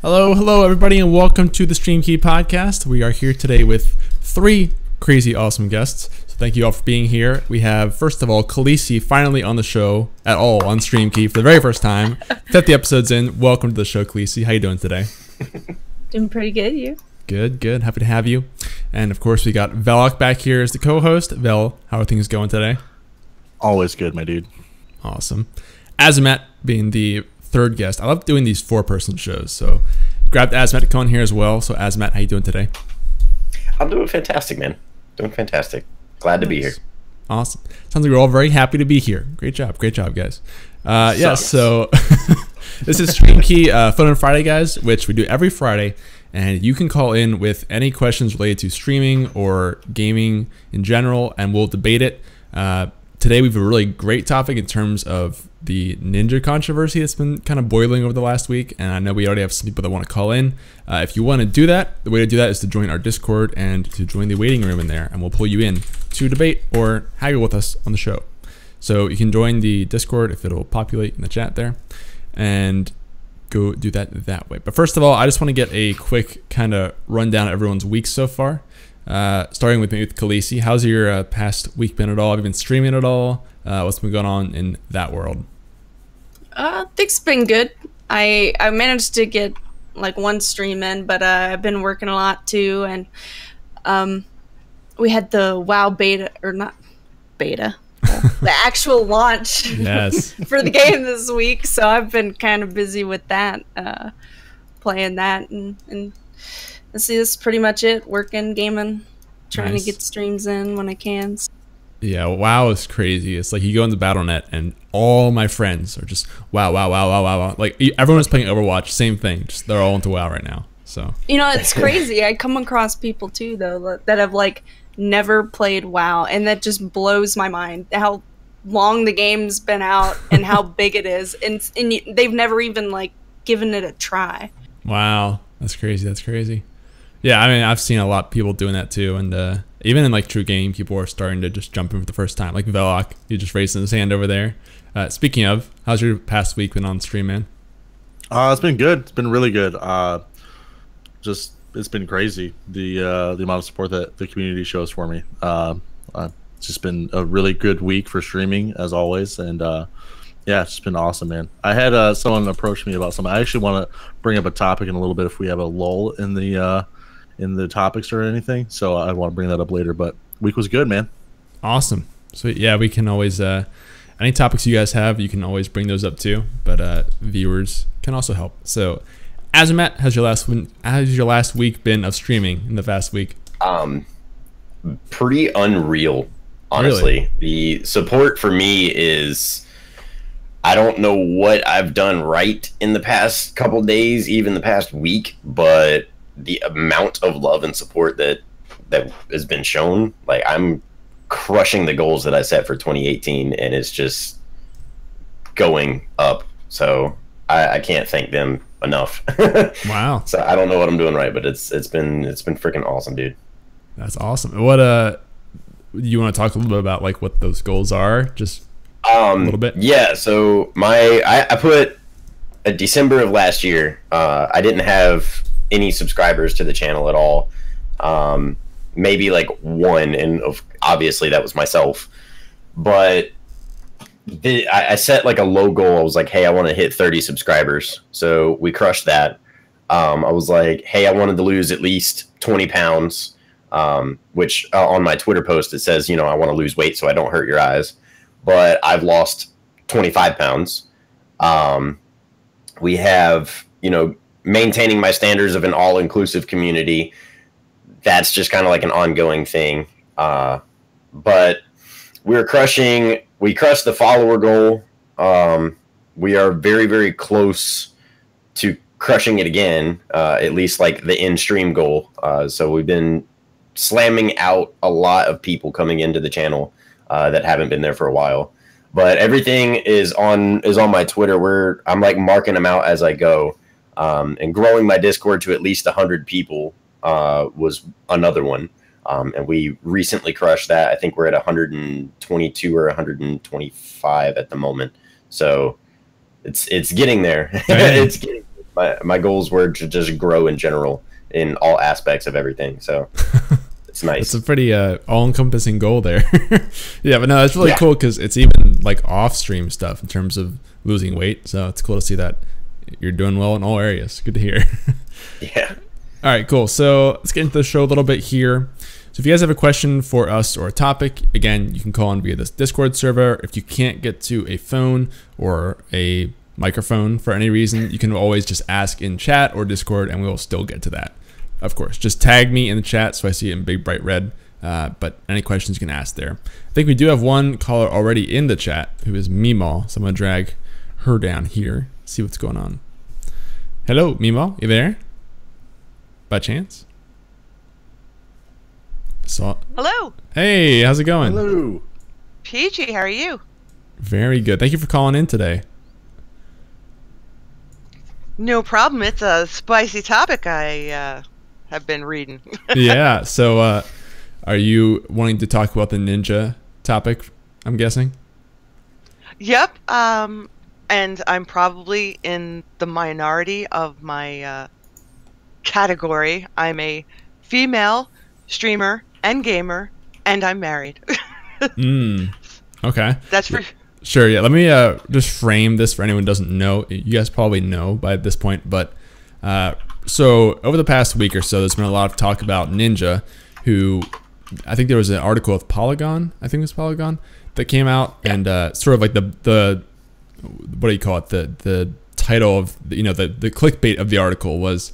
Hello, hello, everybody, and welcome to the Stream Key podcast. We are here today with three crazy awesome guests. So thank you all for being here. We have, first of all, Khalysi finally on the show at all on Stream Key for the very first time. 50 episodes in. Welcome to the show, Khalysi. How you doing today? Doing pretty good, you? Good, good. Happy to have you. And of course, we got Velokk back here as the co-host. Vel, how are things going today? Always good, my dude. Awesome. Azumatt being the third guest. I love doing these four-person shows, so grabbed Azumatt to come on here as well. So Azumatt, how you doing today? I'm doing fantastic, man. Doing fantastic. Glad to be here. Awesome. Sounds like we're all very happy to be here. Great job, guys. Yeah, so this is Stream Key Fun on Friday, guys, which we do every Friday, and you can call in with any questions related to streaming or gaming in general, and we'll debate it. Today we have a really great topic in terms of the ninja controversy that's been kind of boiling over the last week, and I know we already have some people that want to call in. If you want to do that, the way to do that is to join our Discord and to join the waiting room in there, and we'll pull you in to debate or haggle with us on the show. So you can join the Discord if it'll populate in the chat there, and go do that way. But first of all, I just want to get a quick kind of rundown of everyone's week so far. Starting with me with Khalysi. How's your past week been at all? Have you been streaming at all? What's been going on in that world? Things been good. I managed to get like one stream in, but I've been working a lot too, and we had the WoW beta, or not beta, the actual launch for the game this week, so I've been kind of busy with that, playing that, and let's see, this is pretty much it. Working, gaming, trying to get streams in when I can. Yeah, WoW is crazy. It's like you go into Battle.net and all my friends are just wow. Like everyone is playing Overwatch, same thing. Just they're all into WoW right now. So you know, it's crazy. I come across people too though that have like never played WoW, and that just blows my mind how long the game's been out and how big it is, and they've never even like given it a try. Wow, that's crazy. That's crazy. Yeah, I mean, I've seen a lot of people doing that too, and even in like TRUgaming, people are starting to just jump in for the first time. Like Velokk, he just raising his hand over there. Speaking of, how's your past week been on stream, man? It's been good. It's been really good. Just it's been crazy the amount of support that the community shows for me. It's just been a really good week for streaming as always, and yeah, it's just been awesome, man. I had someone approach me about something. I actually want to bring up a topic in a little bit if we have a lull in the topics or anything, so I want to bring that up later, but week was good, man. Awesome. So yeah, we can always any topics you guys have, you can always bring those up too, but viewers can also help. So Azumatt, how's your last week been of streaming in the past week? Pretty unreal, honestly. Really? The support for me is, I don't know what I've done right in the past couple days, even the past week, but the amount of love and support that has been shown, like I'm crushing the goals that I set for 2018, and it's just going up. So I can't thank them enough. Wow. So I don't know what I'm doing right, but it's been freaking awesome, dude. That's awesome. What you want to talk a little bit about like what those goals are? Just a little bit. Yeah. So I put December of last year. I didn't have any subscribers to the channel at all. Maybe like one, and obviously that was myself. But I set like a low goal. I was like, hey, I want to hit 30 subscribers. So we crushed that. I was like, hey, I wanted to lose at least 20 pounds, which on my Twitter post, it says, you know, I want to lose weight so I don't hurt your eyes. But I've lost 25 pounds. We have, you know, maintaining my standards of an all-inclusive community. That's just kind of like an ongoing thing. But we crushed the follower goal. We are very, very close to crushing it again, at least like the in-stream goal. So we've been slamming out a lot of people coming into the channel that haven't been there for a while. But everything is on my Twitter, where I'm like marking them out as I go. And growing my Discord to at least 100 people was another one. And we recently crushed that. I think we're at 122 or 125 at the moment. So it's getting there. It's getting my goals were to just grow in general in all aspects of everything. So it's nice. It's a pretty all-encompassing goal there. Yeah, but no, that's really cool because it's even like off-stream stuff in terms of losing weight. So it's cool to see that you're doing well in all areas. Good to hear. Yeah. All right, cool. So let's get into the show a little bit here. So if you guys have a question for us or a topic, again, you can call in via this Discord server. If you can't get to a phone or a microphone for any reason, you can always just ask in chat or Discord and we will still get to that. Of course, just tag me in the chat so I see it in big bright red. But any questions you can ask there. I think we do have one caller already in the chat who is Meemaw. So I'm going to drag her down here, see what's going on. Hello, Meemaw, you there? By chance? Hello. Hey, how's it going? Hello. Peachy, how are you? Very good. Thank you for calling in today. No problem. It's a spicy topic I have been reading. Yeah. So are you wanting to talk about the ninja topic, I'm guessing? Yep. And I'm probably in the minority of my category. I'm a female streamer and gamer, and I'm married. Okay. That's for sure. Yeah. Let me just frame this for anyone who doesn't know. You guys probably know by this point, but so over the past week or so, there's been a lot of talk about Ninja, who I think there was an article with Polygon. I think it was Polygon that came out, and sort of like the what do you call it? The title of the clickbait of the article was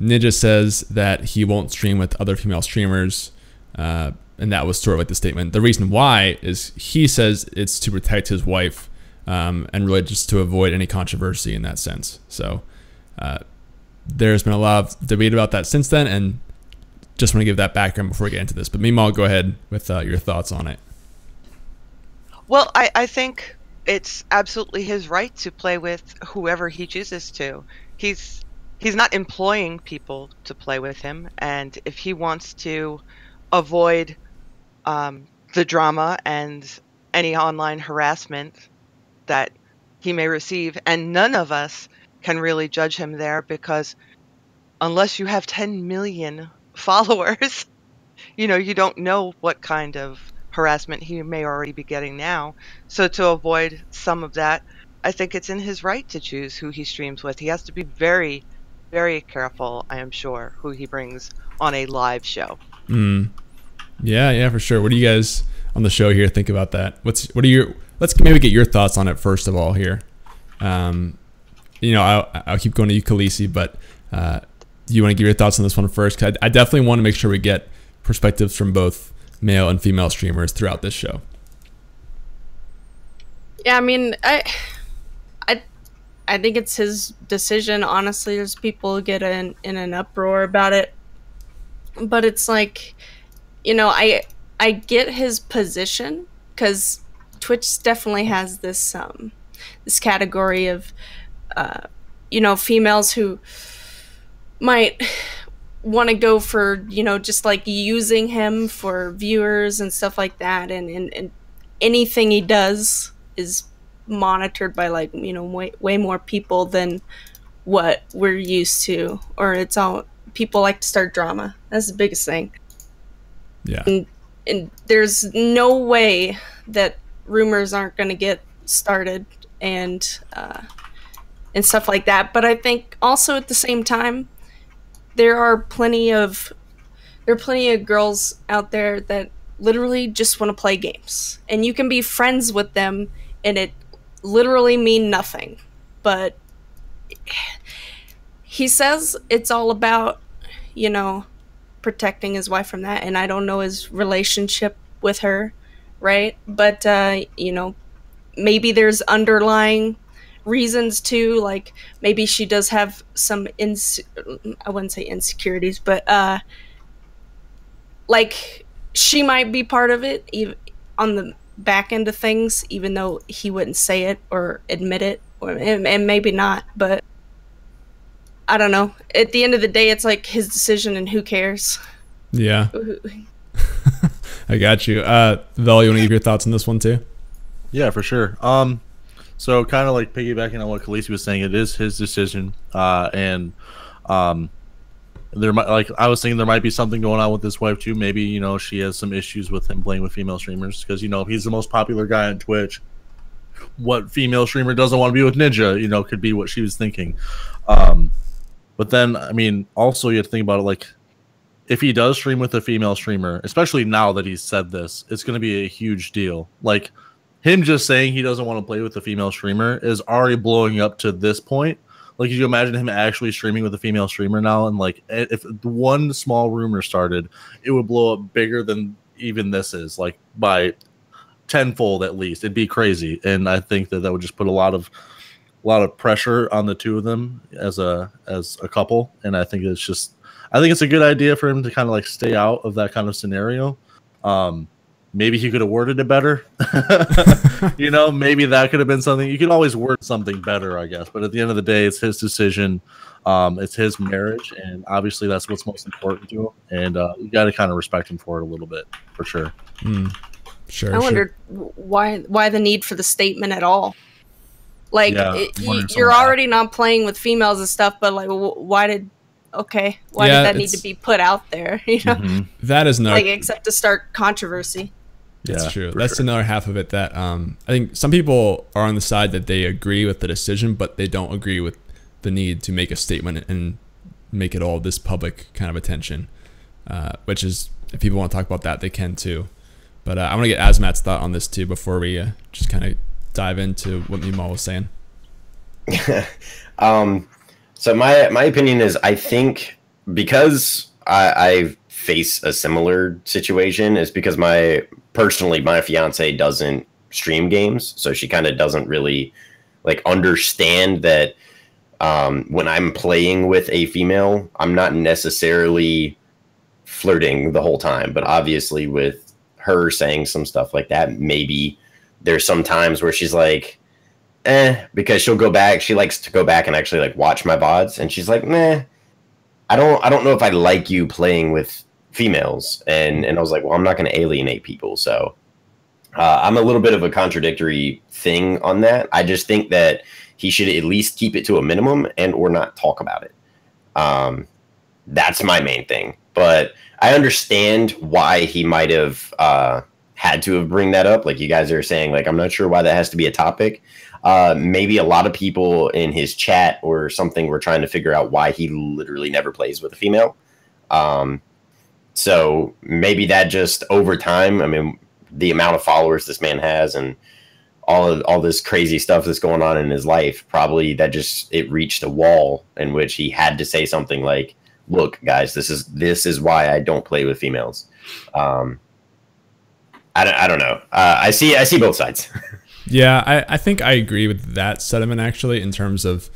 Ninja says that he won't stream with other female streamers, and that was sort of like the statement. The reason why is he says it's to protect his wife, and really just to avoid any controversy in that sense. So there's been a lot of debate about that since then, and just want to give that background before we get into this. But Meemaw, go ahead with your thoughts on it. Well, I think it's absolutely his right to play with whoever he chooses to. He's not employing people to play with him, and if he wants to avoid the drama and any online harassment that he may receive, and none of us can really judge him there, because unless you have 10 million followers, you don't know what kind of harassment he may already be getting now. So to avoid some of that, I think it's in his right to choose who he streams with. He has to be very, very careful, I am sure, who he brings on a live show. Yeah, for sure. What do you guys on the show here think about that? Let's maybe get your thoughts on it first of all here. I'll keep going to you, Khalysi, but you want to give your thoughts on this one first? 'Cause I definitely want to make sure we get perspectives from both male and female streamers throughout this show. Yeah, I mean, I think it's his decision. Honestly, there's people who get in an uproar about it, but it's like, I get his position, because Twitch definitely has this this category of females who might want to go for just like using him for viewers and stuff like that, and anything he does is monitored by like way more people than what we're used to, or it's all people like to start drama. That's the biggest thing. Yeah. And there's no way that rumors aren't going to get started and stuff like that. But I think also at the same time, there are plenty of girls out there that literally just want to play games, and you can be friends with them and it literally mean nothing. But he says it's all about protecting his wife from that, and I don't know his relationship with her, right? But maybe there's underlying reasons too, like maybe she does have some I wouldn't say insecurities, but like she might be part of it even on the back end of things, even though he wouldn't say it or admit it, and maybe not. But I don't know. At the end of the day, it's like his decision, and who cares? Yeah. I got you. Vel, you want to give your thoughts on this one too? Yeah, for sure. So kind of like piggybacking on what Khalysi was saying, it is his decision, and there might, like I was thinking, there might be something going on with his wife too. Maybe, you know, she has some issues with him playing with female streamers because, you know, he's the most popular guy on Twitch. What female streamer doesn't want to be with Ninja? You know, could be what she was thinking. But then, I mean, also you have to think about it, like, if he does stream with a female streamer, especially now that he's said this, it's going to be a huge deal. Like, him just saying he doesn't want to play with a female streamer is already blowing up to this point. Like, could you imagine him actually streaming with a female streamer now? And, like, if one small rumor started, it would blow up bigger than even this is, like, by tenfold at least. It'd be crazy. And I think that that would just put a lot of pressure on the two of them as a couple. And I think it's a good idea for him to kind of like stay out of that kind of scenario. Maybe he could have worded it better. You know, maybe that could have been something. You could always word something better, I guess. But at the end of the day, it's his decision. It's his marriage. And obviously that's what's most important to him. And you got to kind of respect him for it a little bit, for sure. Sure. I wondered why the need for the statement at all. Like, Yeah, you're already not playing with females and stuff, but like, why did that need to be put out there? You know, that is not like, except to start controversy. That's true. That's another half of it that I think some people are on the side that they agree with the decision, but they don't agree with the need to make a statement and make it all this public kind of attention. Which is, if people want to talk about that, they can too. But I want to get Azumatt's thought on this too before we just kind of dive into what Meemaw was saying. So my opinion is, I think because I face a similar situation is because my fiance doesn't stream games, so she kind of doesn't really like understand that when I'm playing with a female, I'm not necessarily flirting the whole time. But obviously with her saying some stuff like that, maybe there's some times where she's like, because she likes to go back and actually like watch my VODs, and she's like, I don't know if I like you playing with females. And I was like, well, I'm not going to alienate people. So I'm a little bit of a contradictory thing on that. I just think that he should at least keep it to a minimum and or not talk about it. That's my main thing. But I understand why he might have had to have bring that up. Like you guys are saying, like, I'm not sure why that has to be a topic. Maybe a lot of people in his chat or something were trying to figure out why he literally never plays with a female. So maybe that just over time, I mean, the amount of followers this man has and all this crazy stuff that's going on in his life, probably that it reached a wall in which he had to say something like, look, guys, this is why I don't play with females. I don't know. I see both sides. Yeah, I think I agree with that sentiment, actually, in terms of,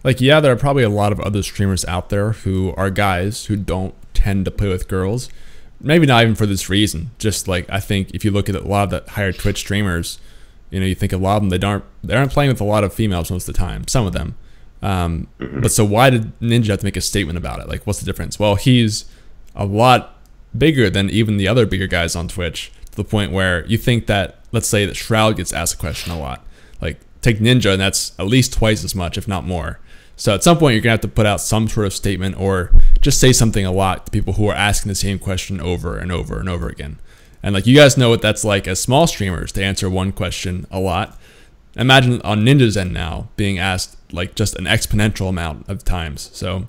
like, yeah, there are probably a lot of other streamers out there who are guys who don't tend to play with girls. Maybe not even for this reason. Just, like, I think if you look at a lot of the higher Twitch streamers, you know, you think a lot of them, they aren't playing with a lot of females most of the time. Some of them. But so why did Ninja have to make a statement about it? Like, what's the difference? Well, he's a lot bigger than even the other bigger guys on Twitch, to the point where you think that, let's say that Shroud gets asked a question a lot. Like, take Ninja, and that's at least twice as much, if not more. So at some point, you're going to have to put out some sort of statement or just say something a lot to people who are asking the same question over and over and over again. And like, you guys know what that's like as small streamers to answer one question a lot. Imagine on Ninja's end now being asked like just an exponential amount of times. So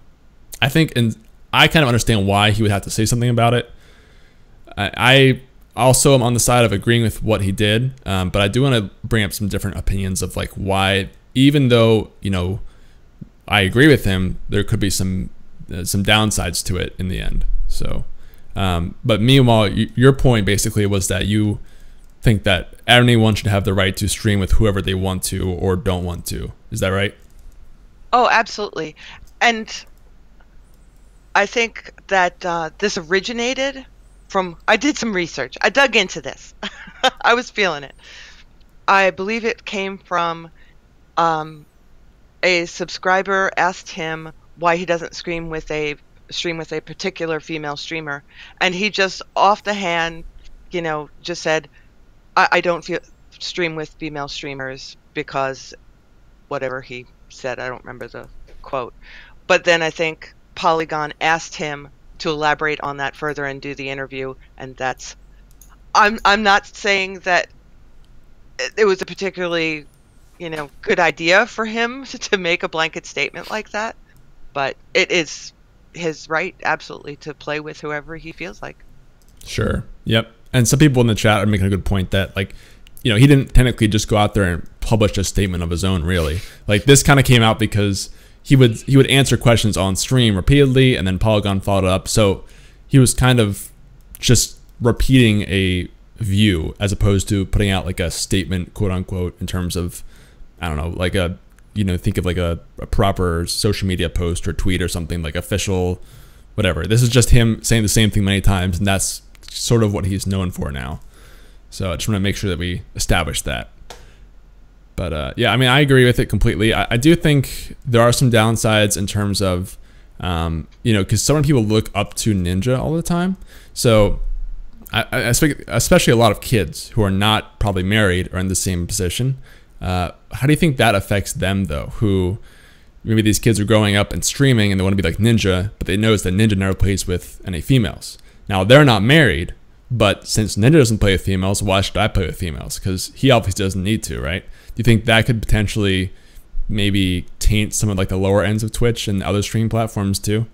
I think, and I kind of understand why he would have to say something about it. I also am on the side of agreeing with what he did, but I do want to bring up some different opinions of like why, even though, you know, I agree with him, there could be some downsides to it in the end. So, but meanwhile, your point basically was that you think that anyone should have the right to stream with whoever they want to or don't want to. Is that right? Oh, absolutely. And I think that this originated from, I did some research. I dug into this. I was feeling it. I believe it came from a subscriber asked him why he doesn't stream with a particular female streamer, and he just off the hand, you know, just said, I don't stream with female streamers because whatever he said, I don't remember the quote. But then I think Polygon asked him to elaborate on that further and do the interview, and that's I'm not saying that it was a particularly, you know, good idea for him to make a blanket statement like that, but it is his right absolutely to play with whoever he feels like. Sure. Yep. And some people in the chat are making a good point that, like, you know, he didn't technically just go out there and publish a statement of his own, really. Like, this kind of came out because he would answer questions on stream repeatedly, and then Polygon followed up. So he was kind of just repeating a view as opposed to putting out like a statement, quote unquote, in terms of, I don't know, like a, you know, think of like a proper social media post or tweet or something, like official, whatever. This is just him saying the same thing many times, and that's sort of what he's known for now. So I just want to make sure that we establish that. But yeah, I mean, I agree with it completely. I do think there are some downsides in terms of, you know, because so many people look up to Ninja all the time. So I especially a lot of kids who are not probably married or in the same position. How do you think that affects them, though? Who maybe these kids are growing up and streaming and they want to be like Ninja, but they notice that Ninja never plays with any females. Now, they're not married, but since Ninja doesn't play with females, why should I play with females? Because he obviously doesn't need to, right? Do you think that could potentially maybe taint some of like the lower ends of Twitch and other streaming platforms too?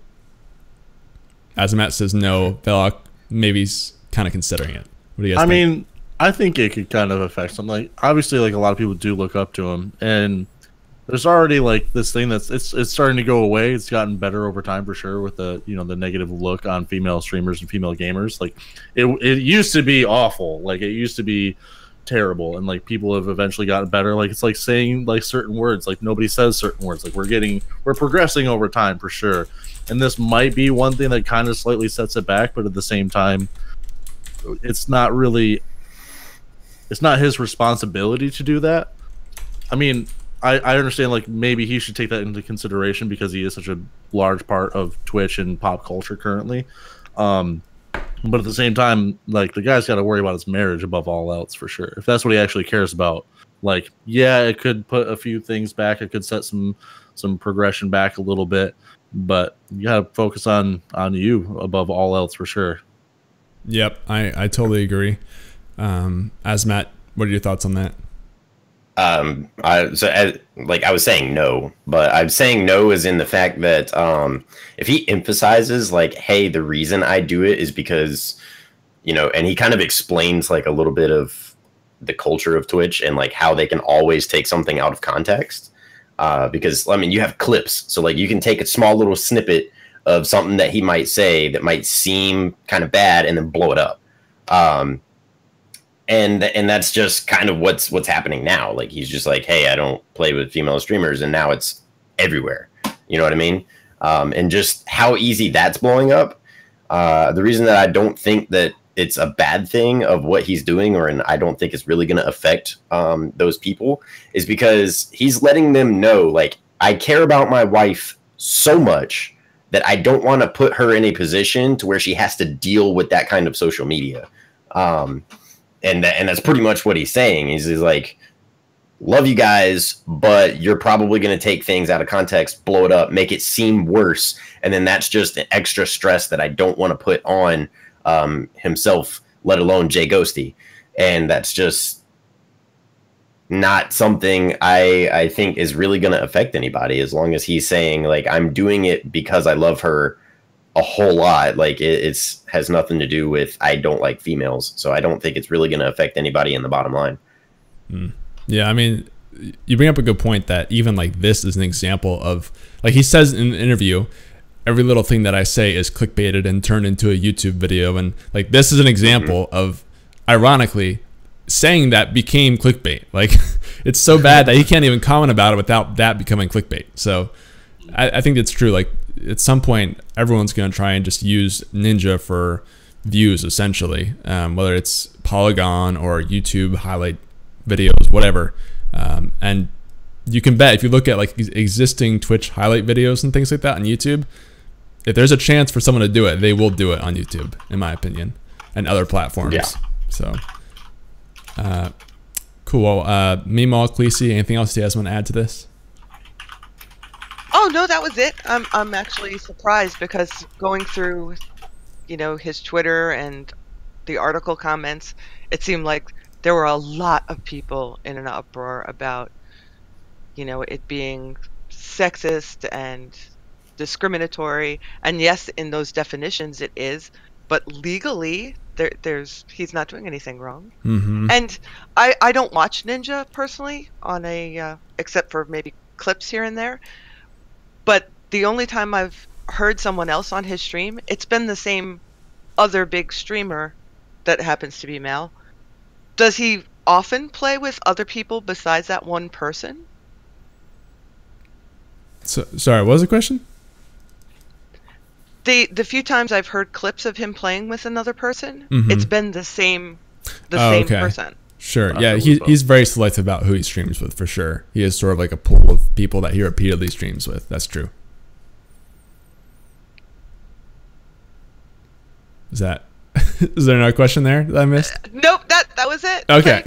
Azumatt says no. Velokk maybe's kind of considering it. What do you guys think? I mean, I think it could kind of affect something. Like, obviously, like a lot of people do look up to him, and there's already like this thing that's it's starting to go away. It's gotten better over time for sure with the, you know, the negative look on female streamers and female gamers. Like it used to be awful. Like it used to be terrible, and like people have eventually gotten better. Like it's like saying like certain words, like nobody says certain words. Like we're progressing over time for sure, and this might be one thing that kind of slightly sets it back, but at the same time it's not his responsibility to do that. I mean, I understand like maybe he should take that into consideration because he is such a large part of Twitch and pop culture currently. But at the same time, like the guy's got to worry about his marriage above all else for sure. If that's what he actually cares about, like, yeah, it could put a few things back. It could set some progression back a little bit, but you got to focus on you above all else for sure. Yep, I totally agree. Azumatt, what are your thoughts on that? I was saying no, but I'm saying no is in the fact that if he emphasizes like, hey, the reason I do it is because, you know, and he kind of explains like a little bit of the culture of Twitch and like how they can always take something out of context, because I mean you have clips, so like you can take a small little snippet of something that he might say that might seem kind of bad and then blow it up. And that's just kind of what's happening now. Like he's just like, hey, I don't play with female streamers, and now it's everywhere. You know what I mean? And just how easy that's blowing up. The reason that I don't think that it's a bad thing of what he's doing, and I don't think it's really going to affect those people, is because he's letting them know, like, I care about my wife so much that I don't want to put her in a position to where she has to deal with that kind of social media. And that's pretty much what he's saying. He's like, love you guys, but you're probably going to take things out of context, blow it up, make it seem worse. And then that's just an extra stress that I don't want to put on himself, let alone Jay Ghosty. And that's just not something I think is really going to affect anybody, as long as he's saying, like, I'm doing it because I love her a whole lot. Like it's has nothing to do with I don't like females. So I don't think it's really going to affect anybody in the bottom line. Yeah, I mean, you bring up a good point that even like this is an example of, like he says in the interview, every little thing that I say is clickbaited and turned into a YouTube video. And like this is an example of, ironically, saying that became clickbait. Like it's so bad that he can't even comment about it without that becoming clickbait. So I think it's true. Like at some point, everyone's going to try and just use Ninja for views, essentially, whether it's Polygon or YouTube highlight videos, whatever. And you can bet if you look at like existing Twitch highlight videos and things like that on YouTube, if there's a chance for someone to do it, they will do it on YouTube, in my opinion, and other platforms. Yeah. So, Cool. Meemaw, Khalysi, anything else you guys want to add to this? Oh no, that was it. I'm actually surprised because going through, his Twitter and the article comments, it seemed like there were a lot of people in an uproar about, it being sexist and discriminatory. And yes, in those definitions it is, but legally he's not doing anything wrong. Mm-hmm. And I don't watch Ninja personally on except for maybe clips here and there. But the only time I've heard someone else on his stream, it's been the same other big streamer that happens to be male. Does he often play with other people besides that one person? So, sorry, what was the question? The few times I've heard clips of him playing with another person, Mm-hmm. it's been the same person. Sure. Yeah, he's very selective about who he streams with, for sure. He has sort of like a pool of people that he repeatedly streams with. That's true. Is there another question there that I missed? Nope, that was it. Okay.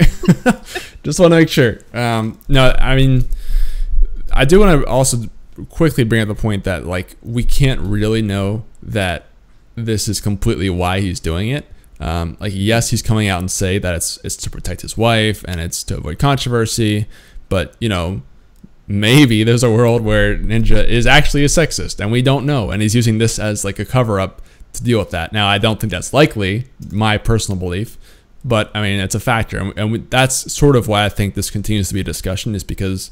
Just want to make sure. No, I mean, I do want to also quickly bring up the point that, like, we can't really know that this is completely why he's doing it. Like, yes, he's coming out and say that it's to protect his wife and it's to avoid controversy, but maybe there's a world where Ninja is actually a sexist and we don't know, and he's using this as like a cover up to deal with that. Now, I don't think that's likely, my personal belief, but I mean, it's a factor, and that's sort of why I think this continues to be a discussion, is because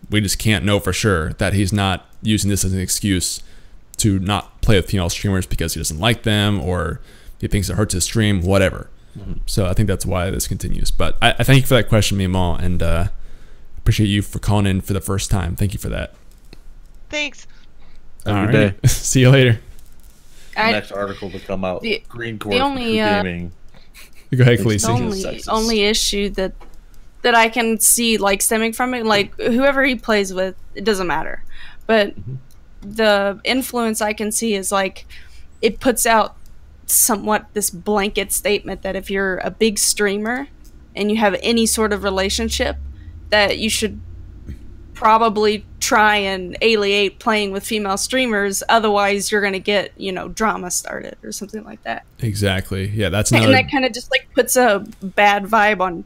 we just can't know for sure that he's not using this as an excuse to not play with female streamers because he doesn't like them or he thinks it hurts his stream, whatever. Mm-hmm. So I think that's why this continues. But I thank you for that question, Meemaw, and appreciate you for calling in for the first time. Thank you for that. Thanks. Have a good day. See you later. Next article to come out. GreenChord, the only TRUgaming. Go ahead, Khalysi. The only issue that I can see, like, stemming from it, like, whoever he plays with, it doesn't matter. But the influence I can see is, like, it puts out somewhat this blanket statement that if you're a big streamer and you have any sort of relationship, that you should probably try and alienate playing with female streamers, otherwise you're gonna get drama started or something like that. Exactly. Yeah, that's another... And that kind of just like puts a bad vibe on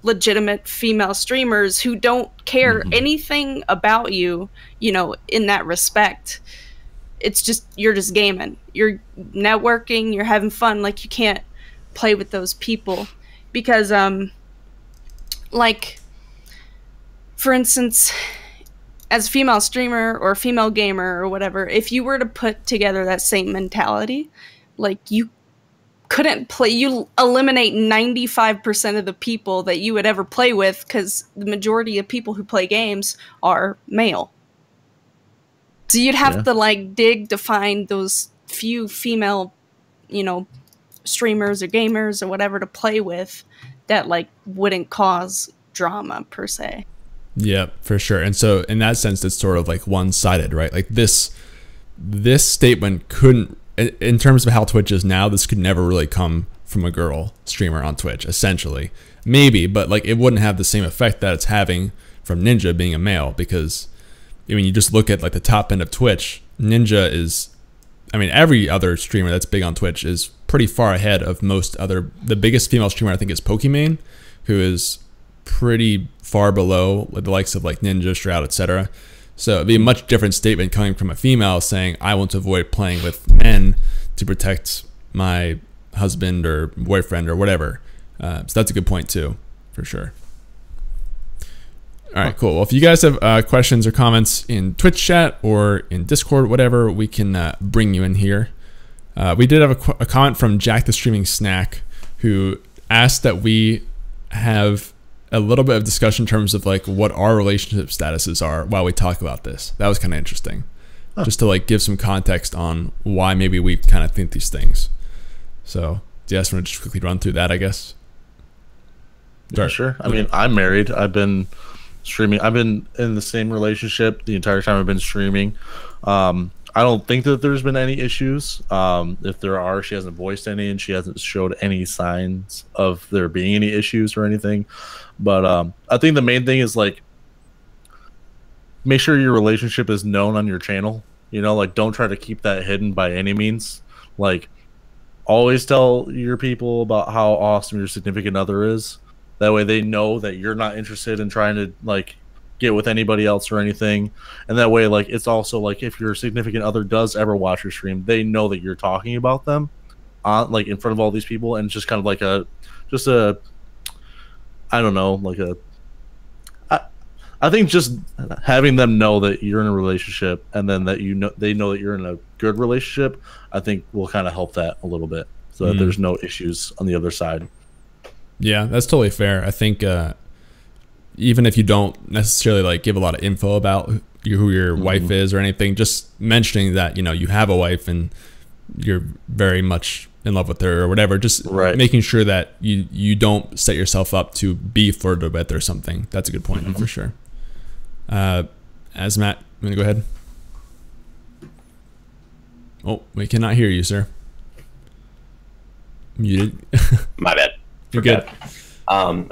legitimate female streamers who don't care anything about you in that respect. It's just, you're just gaming, you're networking, you're having fun. Like, you can't play with those people because like, for instance, as a female streamer or female gamer or whatever, if you were to put together that same mentality, like, you couldn't play, you eliminate 95% of the people that you would ever play with, because the majority of people who play games are male. So you'd have to like dig to find those few female, streamers or gamers or whatever to play with that like wouldn't cause drama per se. Yeah, for sure. And so in that sense, it's sort of like one-sided, right? Like this statement couldn't, in terms of how Twitch is now, this could never really come from a girl streamer on Twitch, essentially. Maybe, but like, it wouldn't have the same effect that it's having from Ninja being a male, because I mean, you just look at like the top end of Twitch, Ninja is, I mean, every other streamer that's big on Twitch is pretty far ahead of most other, the biggest female streamer I think is Pokimane, who is pretty far below the likes of like Ninja, Shroud, etc. So it'd be a much different statement coming from a female saying, I want to avoid playing with men to protect my husband or boyfriend or whatever. So that's a good point too, for sure. All right, cool. Well, if you guys have questions or comments in Twitch chat or in Discord, whatever, we can bring you in here. We did have a comment from Jack the Streaming Snack, who asked that we have a little bit of discussion in terms of like what our relationship statuses are while we talk about this. That was kind of interesting. Just to like give some context on why maybe we kind of think these things. So do you guys want to just quickly run through that, I guess? Yeah, sure. I mean, I'm married. I've been streaming. I've been in the same relationship the entire time I've been streaming. I I don't think that there's been any issues. If there are, she hasn't voiced any, and she hasn't showed any signs of there being any issues or anything. But I think the main thing is like, make sure your relationship is known on your channel. You know, like don't try to keep that hidden by any means. Like, always tell your people about how awesome your significant other is. That way they know that you're not interested in trying to like get with anybody else or anything. And that way, like, it's also like if your significant other does ever watch your stream, they know that you're talking about them on like in front of all these people. And it's just kind of like I don't know, like I think just having them know that you're in a relationship, and then that they know that you're in a good relationship, I think will kind of help that a little bit, so that there's no issues on the other side. Yeah, that's totally fair. I think even if you don't necessarily like give a lot of info about who your wife is or anything, just mentioning that you have a wife and you're very much in love with her or whatever, just making sure that you don't set yourself up to be flirted with or something. That's a good point for sure. Azumatt, I'm gonna go ahead. Oh, we cannot hear you, sir. Muted. My bad. You're good. I'm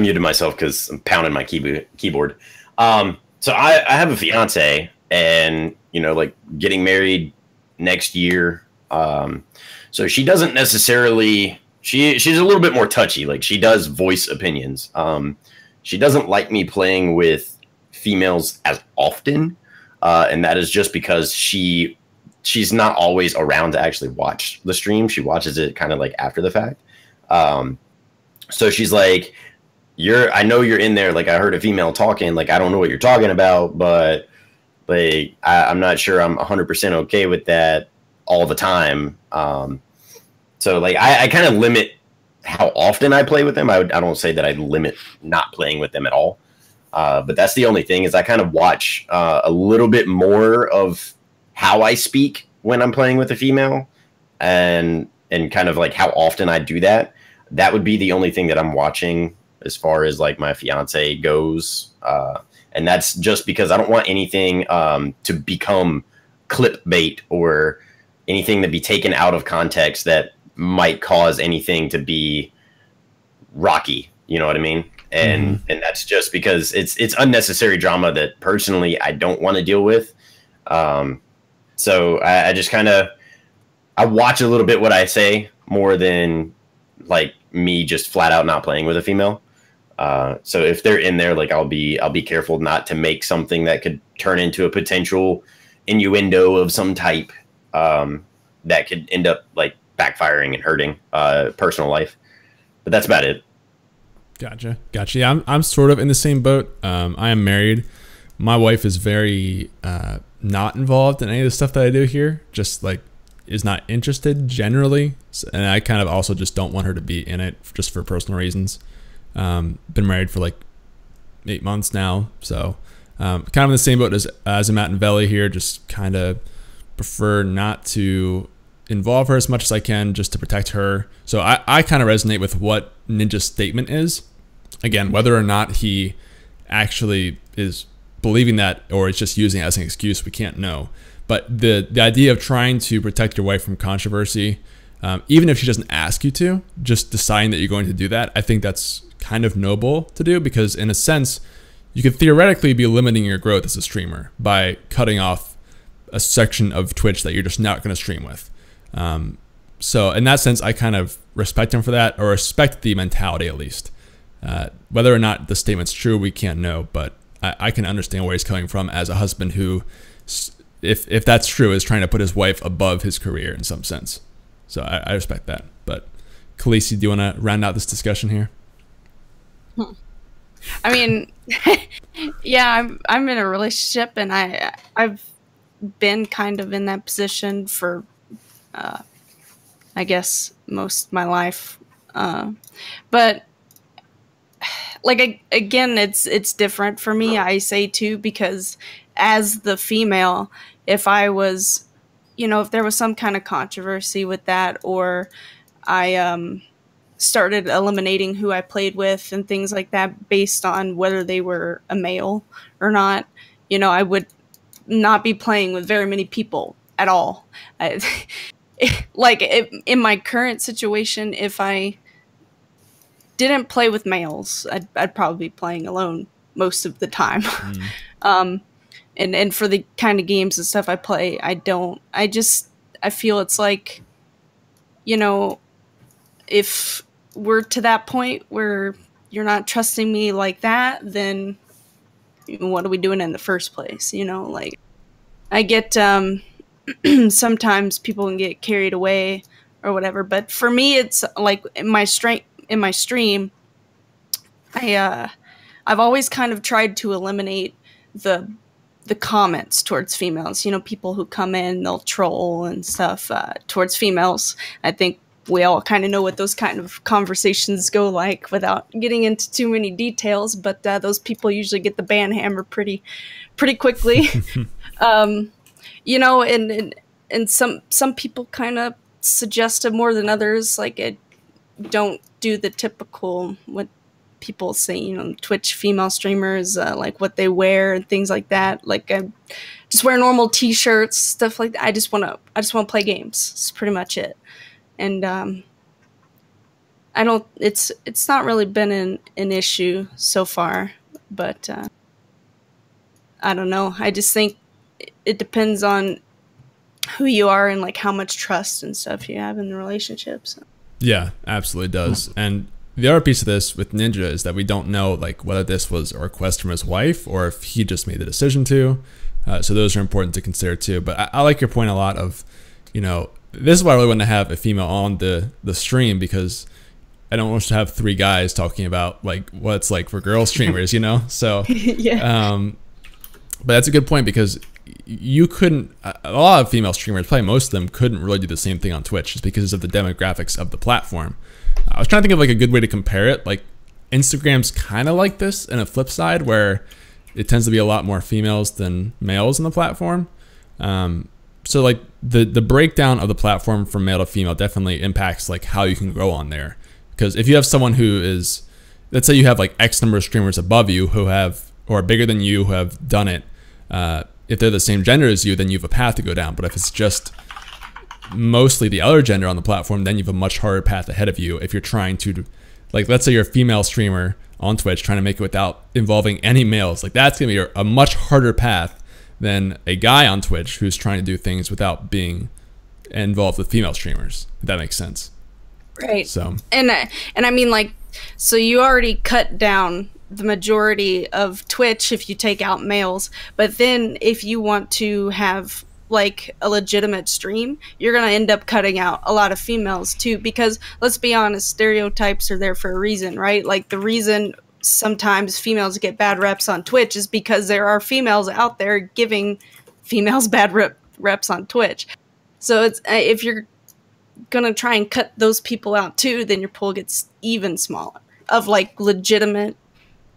muted myself because I'm pounding my keyboard. So I have a fiance, and like getting married next year. So she doesn't necessarily. She's a little bit more touchy. Like, she does voice opinions. She doesn't like me playing with females as often, and that is just because she's not always around to actually watch the stream. She watches it kind of like after the fact. So she's like, I know you're in there. Like, I heard a female talking. Like, I don't know what you're talking about, but like, I'm not sure I'm 100% okay with that all the time. So like, I kind of limit how often I play with them. I don't say that I limit not playing with them at all. But that's the only thing, is I kind of watch a little bit more of how I speak when I'm playing with a female, and kind of like how often I do that. That would be the only thing that I'm watching as far as like my fiance goes. And that's just because I don't want anything to become clickbait or anything to be taken out of context that might cause anything to be rocky. You know what I mean? And that's just because it's unnecessary drama that personally I don't want to deal with. So I just kind of, I watch a little bit what I say more than like me just flat out not playing with a female. So if they're in there, like I'll be careful not to make something that could turn into a potential innuendo of some type that could end up like backfiring and hurting personal life. But that's about it. Gotcha. Yeah, I'm sort of in the same boat. I am married. My wife is very not involved in any of the stuff that I do here. Just like is not interested generally, and I kind of also just don't want her to be in it just for personal reasons. Been married for like 8 months now, so kind of in the same boat as Azumatt and Velokk here. Just kind of prefer not to involve her as much as I can, just to protect her. So I kind of resonate with what Ninja's statement is. Again, whether or not he actually is believing that or is just using it as an excuse, we can't know. But the idea of trying to protect your wife from controversy, even if she doesn't ask you to, just deciding that you're going to do that, I think that's kind of noble to do, because in a sense, you could theoretically be limiting your growth as a streamer by cutting off a section of Twitch that you're just not going to stream with. So in that sense, I kind of respect him for that, or respect the mentality at least. Whether or not the statement's true, we can't know, but I can understand where he's coming from as a husband who, if that's true, is trying to put his wife above his career in some sense. So I respect that. But Khalysi, do you want to round out this discussion here? I mean, yeah, I'm in a relationship, and I've been kind of in that position for, I guess, most of my life. But like, again, it's different for me, I say too, because as the female, if I was, if there was some kind of controversy with that, or I started eliminating who I played with and things like that based on whether they were a male or not, I would not be playing with very many people at all. Like in my current situation, if I didn't play with males, I'd probably be playing alone most of the time. And for the kind of games and stuff I play, I feel it's like, you know, if we're to that point where you're not trusting me like that, then what are we doing in the first place? You know, like I get, sometimes people can get carried away or whatever, but for me, it's like in my stream, I've always kind of tried to eliminate the comments towards females. You know, people who come in, they'll troll and stuff towards females. I think we all kind of know what those kind of conversations go like without getting into too many details, but those people usually get the ban hammer pretty quickly. You know, and some people kind of suggest it more than others. Like, don't do the typical what people say, you know, Twitch female streamers, like what they wear and things like that. Like, I just wear normal t-shirts, stuff like that. I just want to play games. It's pretty much it. And it's not really been an issue so far, but I don't know. I just think it depends on who you are and like how much trust and stuff you have in the relationship. So. Yeah, absolutely does. And the other piece of this with Ninja is that we don't know like whether this was a request from his wife or if he just made the decision to. So those are important to consider too. But I like your point a lot of, you know, this is why I really want to have a female on the stream, because I don't want to have 3 guys talking about like what it's like for girl streamers, you know? So, yeah. But that's a good point, because you couldn't, a lot of female streamers, probably most of them, couldn't really do the same thing on Twitch just because of the demographics of the platform. I was trying to think of like a good way to compare it. Like Instagram's kind of like this in a flip side where it tends to be a lot more females than males in the platform. So like the breakdown of the platform from male to female definitely impacts like how you can grow on there. Because if you have someone who is, let's say you have like X number of streamers above you who have, or bigger than you who have done it, if they're the same gender as you, then you have a path to go down. But if it's just mostly the other gender on the platform, then you have a much harder path ahead of you if you're trying to, like, let's say you're a female streamer on Twitch trying to make it without involving any males. Like, that's going to be a much harder path than a guy on Twitch who's trying to do things without being involved with female streamers, if that makes sense. Right. So, and I mean, like, so you already cut down the majority of Twitch if you take out males, but then if you want to have like a legitimate stream, you're going to end up cutting out a lot of females too, because let's be honest, stereotypes are there for a reason, right? Like the reason sometimes females get bad reps on Twitch is because there are females out there giving females bad reps on Twitch. So it's, if you're going to try and cut those people out too, then your pool gets even smaller of like legitimate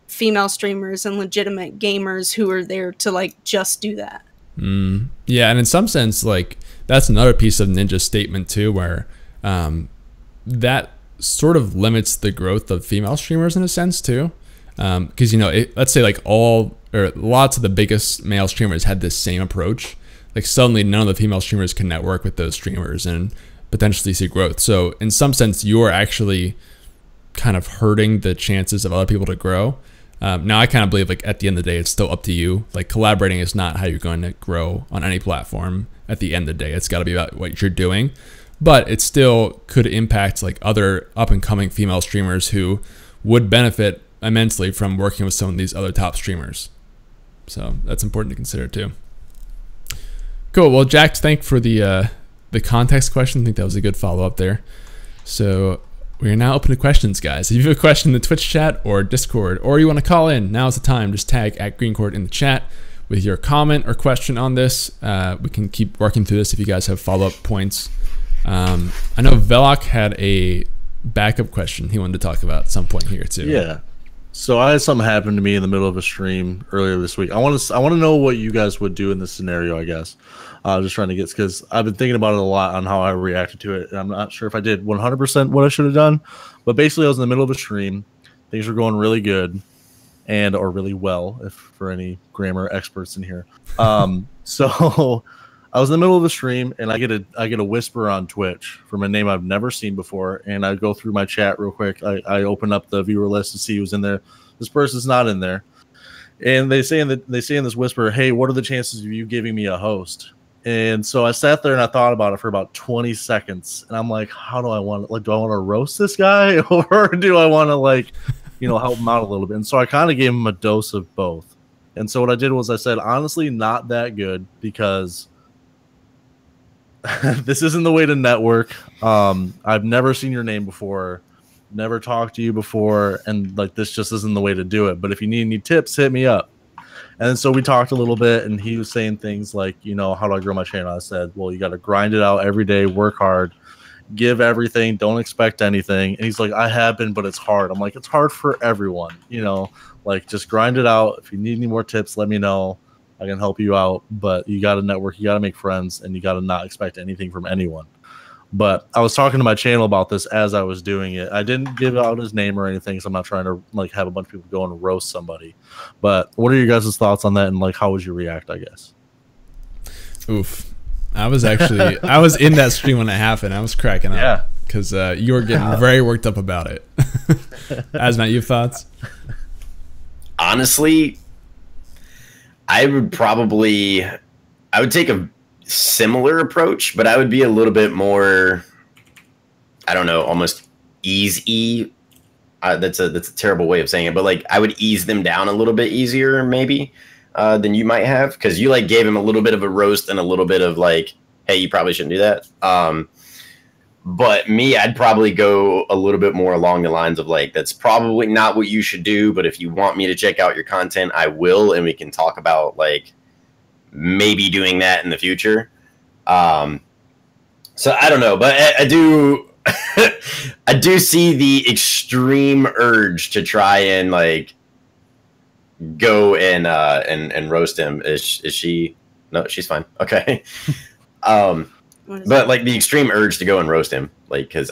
female streamers and legitimate gamers who are there to like just do that. Yeah, and in some sense, like that's another piece of Ninja's statement too, where that sort of limits the growth of female streamers in a sense too, because you know, let's say like all or lots of the biggest male streamers had this same approach. Like suddenly, none of the female streamers can network with those streamers and potentially see growth. So in some sense, you are actually kind of hurting the chances of other people to grow. Now I kind of believe like at the end of the day, it's still up to you. Like collaborating is not how you're going to grow on any platform at the end of the day. It's got to be about what you're doing, but it still could impact like other up and coming female streamers who would benefit immensely from working with some of these other top streamers. So that's important to consider too. Cool. Well, Jack, thanks for the context question. I think that was a good follow up there. So we are now open to questions, guys. If you have a question in the Twitch chat or Discord, or you want to call in, now's the time. Just tag @GreenChord in the chat with your comment or question on this. We can keep working through this if you guys have follow-up points. I know Velokk had a backup question he wanted to talk about at some point here too. Yeah. So I had something happen to me in the middle of a stream earlier this week. I want to know what you guys would do in this scenario, I guess. Just trying to get, because I've been thinking about it a lot on how I reacted to it. And I'm not sure if I did 100% what I should have done, but basically I was in the middle of a stream. Things were going really good or really well, if for any grammar experts in here. So I was in the middle of a stream and I get a whisper on Twitch from a name I've never seen before, and I go through my chat real quick. I open up the viewer list to see who's in there. This person's not in there, and they say in this whisper, "Hey, what are the chances of you giving me a host?" And so I sat there and I thought about it for about 20 seconds, and I'm like, how do I want to, like, do I want to roast this guy or do I want to, like, you know, help him out a little bit? And so I kind of gave him a dose of both. And so what I did was I said, honestly, not that good, because this isn't the way to network. I've never seen your name before, never talked to you before, and like this just isn't the way to do it. But if you need any tips, hit me up. And so we talked a little bit, and he was saying things like, you know, how do I grow my channel? I said, well, you got to grind it out every day, work hard, give everything, don't expect anything. And he's like, I have been, but it's hard. I'm like, it's hard for everyone, you know, like just grind it out. If you need any more tips, let me know. I can help you out, but you got to network, you got to make friends, and you got to not expect anything from anyone. But I was talking to my channel about this as I was doing it. I didn't give out his name or anything, so I'm not trying to like have a bunch of people go and roast somebody. But what are your guys' thoughts on that, and like how would you react, I guess? Oof. I was in that stream when it happened. I was cracking up because you were getting very worked up about it. Azumatt, you have thoughts? Honestly, I would take a similar approach, but I would be a little bit more, I don't know, almost easy. That's a terrible way of saying it, but like I would ease them down a little bit easier maybe than you might have, because you like gave him a little bit of a roast and a little bit of like, hey, you probably shouldn't do that. But me, I'd probably go a little bit more along the lines of like, that's probably not what you should do, but if you want me to check out your content, I will, and we can talk about like maybe doing that in the future. So I don't know, but I do I do see the extreme urge to try and like go and roast him. Is she? No, she's fine. Okay. But like the extreme urge to go and roast him, like, because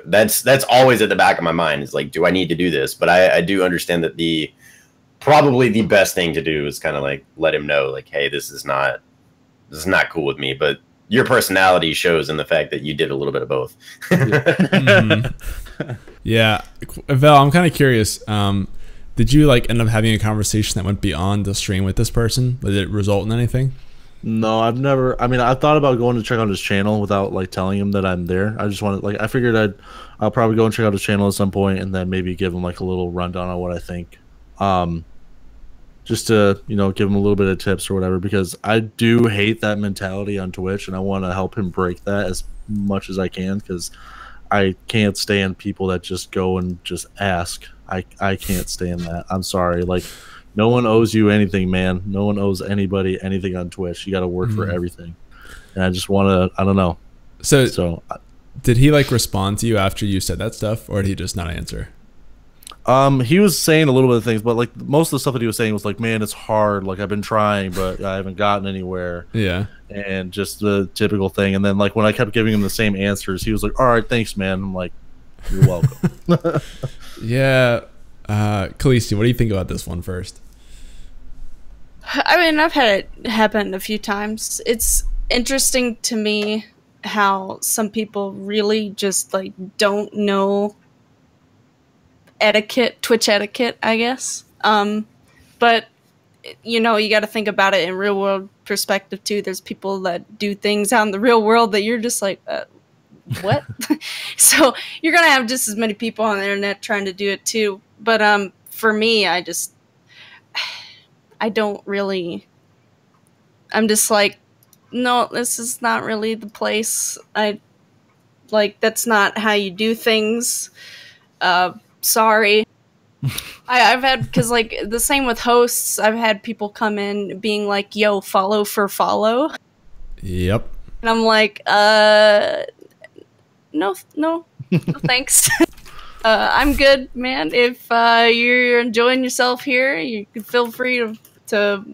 that's always at the back of my mind is like, do I need to do this? But I do understand that probably the best thing to do is kind of like let him know, like, hey, this is not cool with me. But your personality shows in the fact that you did a little bit of both. Yeah, Vel, I'm kind of curious. Did you like end up having a conversation that went beyond the stream with this person? Did it result in anything? No, I've never. I mean, I thought about going to check out his channel without like telling him that I'm there. I just wanted, like, I figured I'll probably go and check out his channel at some point, and then maybe give him like a little rundown on what I think, just to, you know, give him a little bit of tips or whatever, because I do hate that mentality on Twitch, and I want to help him break that as much as I can, because I can't stand people that just go and just ask. I can't stand that. I'm sorry, like. No one owes you anything, man. No one owes anybody anything on Twitch. You got to work for everything. And I just want to, I don't know. So did he like respond to you after you said that stuff, or did he just not answer? He was saying a little bit of things, but like most of the stuff that he was saying was like, man, it's hard. Like I've been trying, but I haven't gotten anywhere. Yeah. And just the typical thing. And then like when I kept giving him the same answers, he was like, all right, thanks, man. I'm like, you're welcome. Yeah. Khalysi, what do you think about this one first? I mean, I've had it happen a few times. It's interesting to me how some people really just like don't know etiquette, Twitch etiquette, I guess. But you know, you got to think about it in real world perspective too. There's people that do things out in the real world that you're just like, what? So you're gonna have just as many people on the internet trying to do it too. But for me, I don't really. I'm just like, no, this is not really the place. That's not how you do things. Sorry. I've had, because like the same with hosts, I've had people come in being like, yo, follow for follow. Yep. And I'm like, no, thanks. I'm good, man. If you're enjoying yourself here, you can feel free to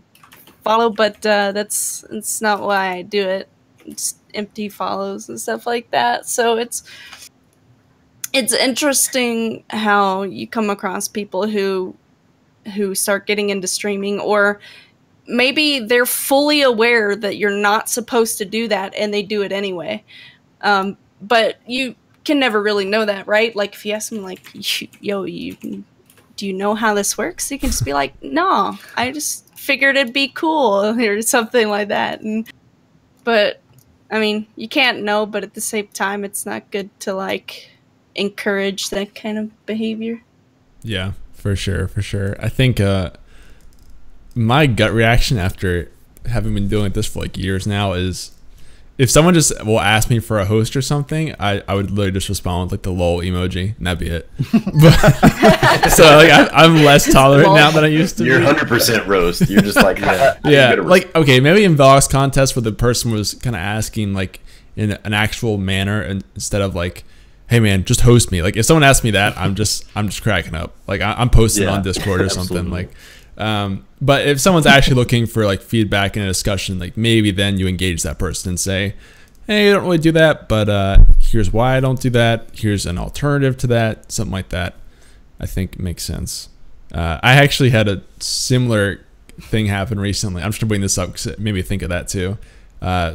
follow, but it's not why I do it. It's empty follows and stuff like that. So it's interesting how you come across people who start getting into streaming, or maybe they're fully aware that you're not supposed to do that, and they do it anyway. But you can never really know that, right? Like if you ask them, like, "Yo, do you know how this works?" You can just be like, "No, I just figured it'd be cool," or something like that. But I mean, you can't know, but at the same time, it's not good to like encourage that kind of behavior. Yeah, for sure, for sure. I think my gut reaction after having been doing this for like years now is, if someone just will ask me for a host or something, I would literally just respond with like the lol emoji, and that'd be it. But, so like I'm less tolerant now than I used to. You're be. 100% roast. You're just like, yeah. Like, okay, maybe in Velokk's contest where the person was kind of asking like in an actual manner, and instead of like, "Hey man, just host me." Like if someone asks me that, I'm just cracking up. Like I'm posting on Discord or something. Like, but if someone's actually looking for like feedback and a discussion, like maybe then you engage that person and say, "Hey, I don't really do that, but here's why I don't do that. Here's an alternative to that," something like that. I think makes sense. I actually had a similar thing happen recently. I'm just gonna bring this up because it made me think of that too.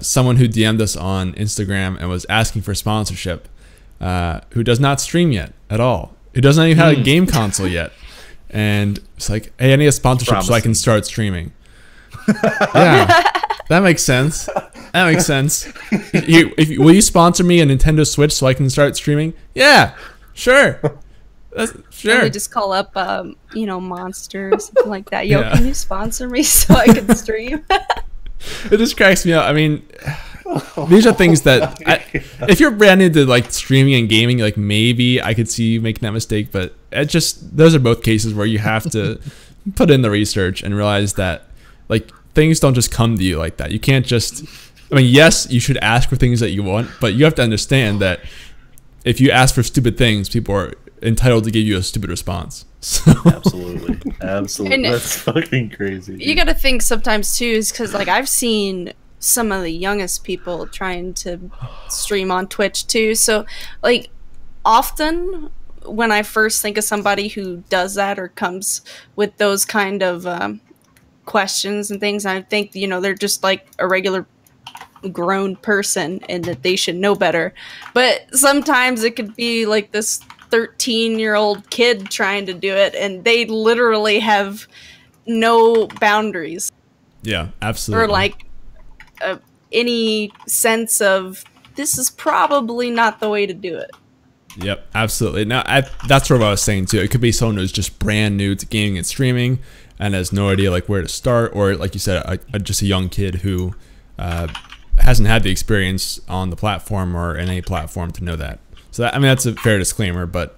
Someone who DM'd us on Instagram and was asking for sponsorship, who does not stream yet at all, who doesn't even have a game console yet. And it's like, "Hey, I need a sponsorship so I can start streaming." Yeah, that makes sense. That makes sense. Will you sponsor me a Nintendo Switch so I can start streaming? Yeah, sure. Sure. We just call up, Monster or something like that. "Yo, can you sponsor me so I can stream?" It just cracks me up. I mean, these are things that if you're brand new to like streaming and gaming, like maybe I could see you making that mistake, but those are both cases where you have to put in the research and realize that like things don't just come to you like that. You can't just, I mean, yes, you should ask for things that you want, but you have to understand that if you ask for stupid things, people are entitled to give you a stupid response. So. Absolutely. And that's fucking crazy. You got to think sometimes too, is because like I've seen some of the youngest people trying to stream on Twitch too. So like often when I first think of somebody who does that or comes with those kind of questions and things, I think, they're just like a regular grown person and that they should know better. But sometimes it could be like this 13-year-old kid trying to do it, and they literally have no boundaries. Yeah, absolutely. Or like any sense of this is probably not the way to do it. Yep, absolutely. Now, that's what I was saying too. It could be someone who's just brand new to gaming and streaming and has no idea like where to start, or like you said, just a young kid who hasn't had the experience on the platform or in any platform to know that. So that, I mean, that's a fair disclaimer, but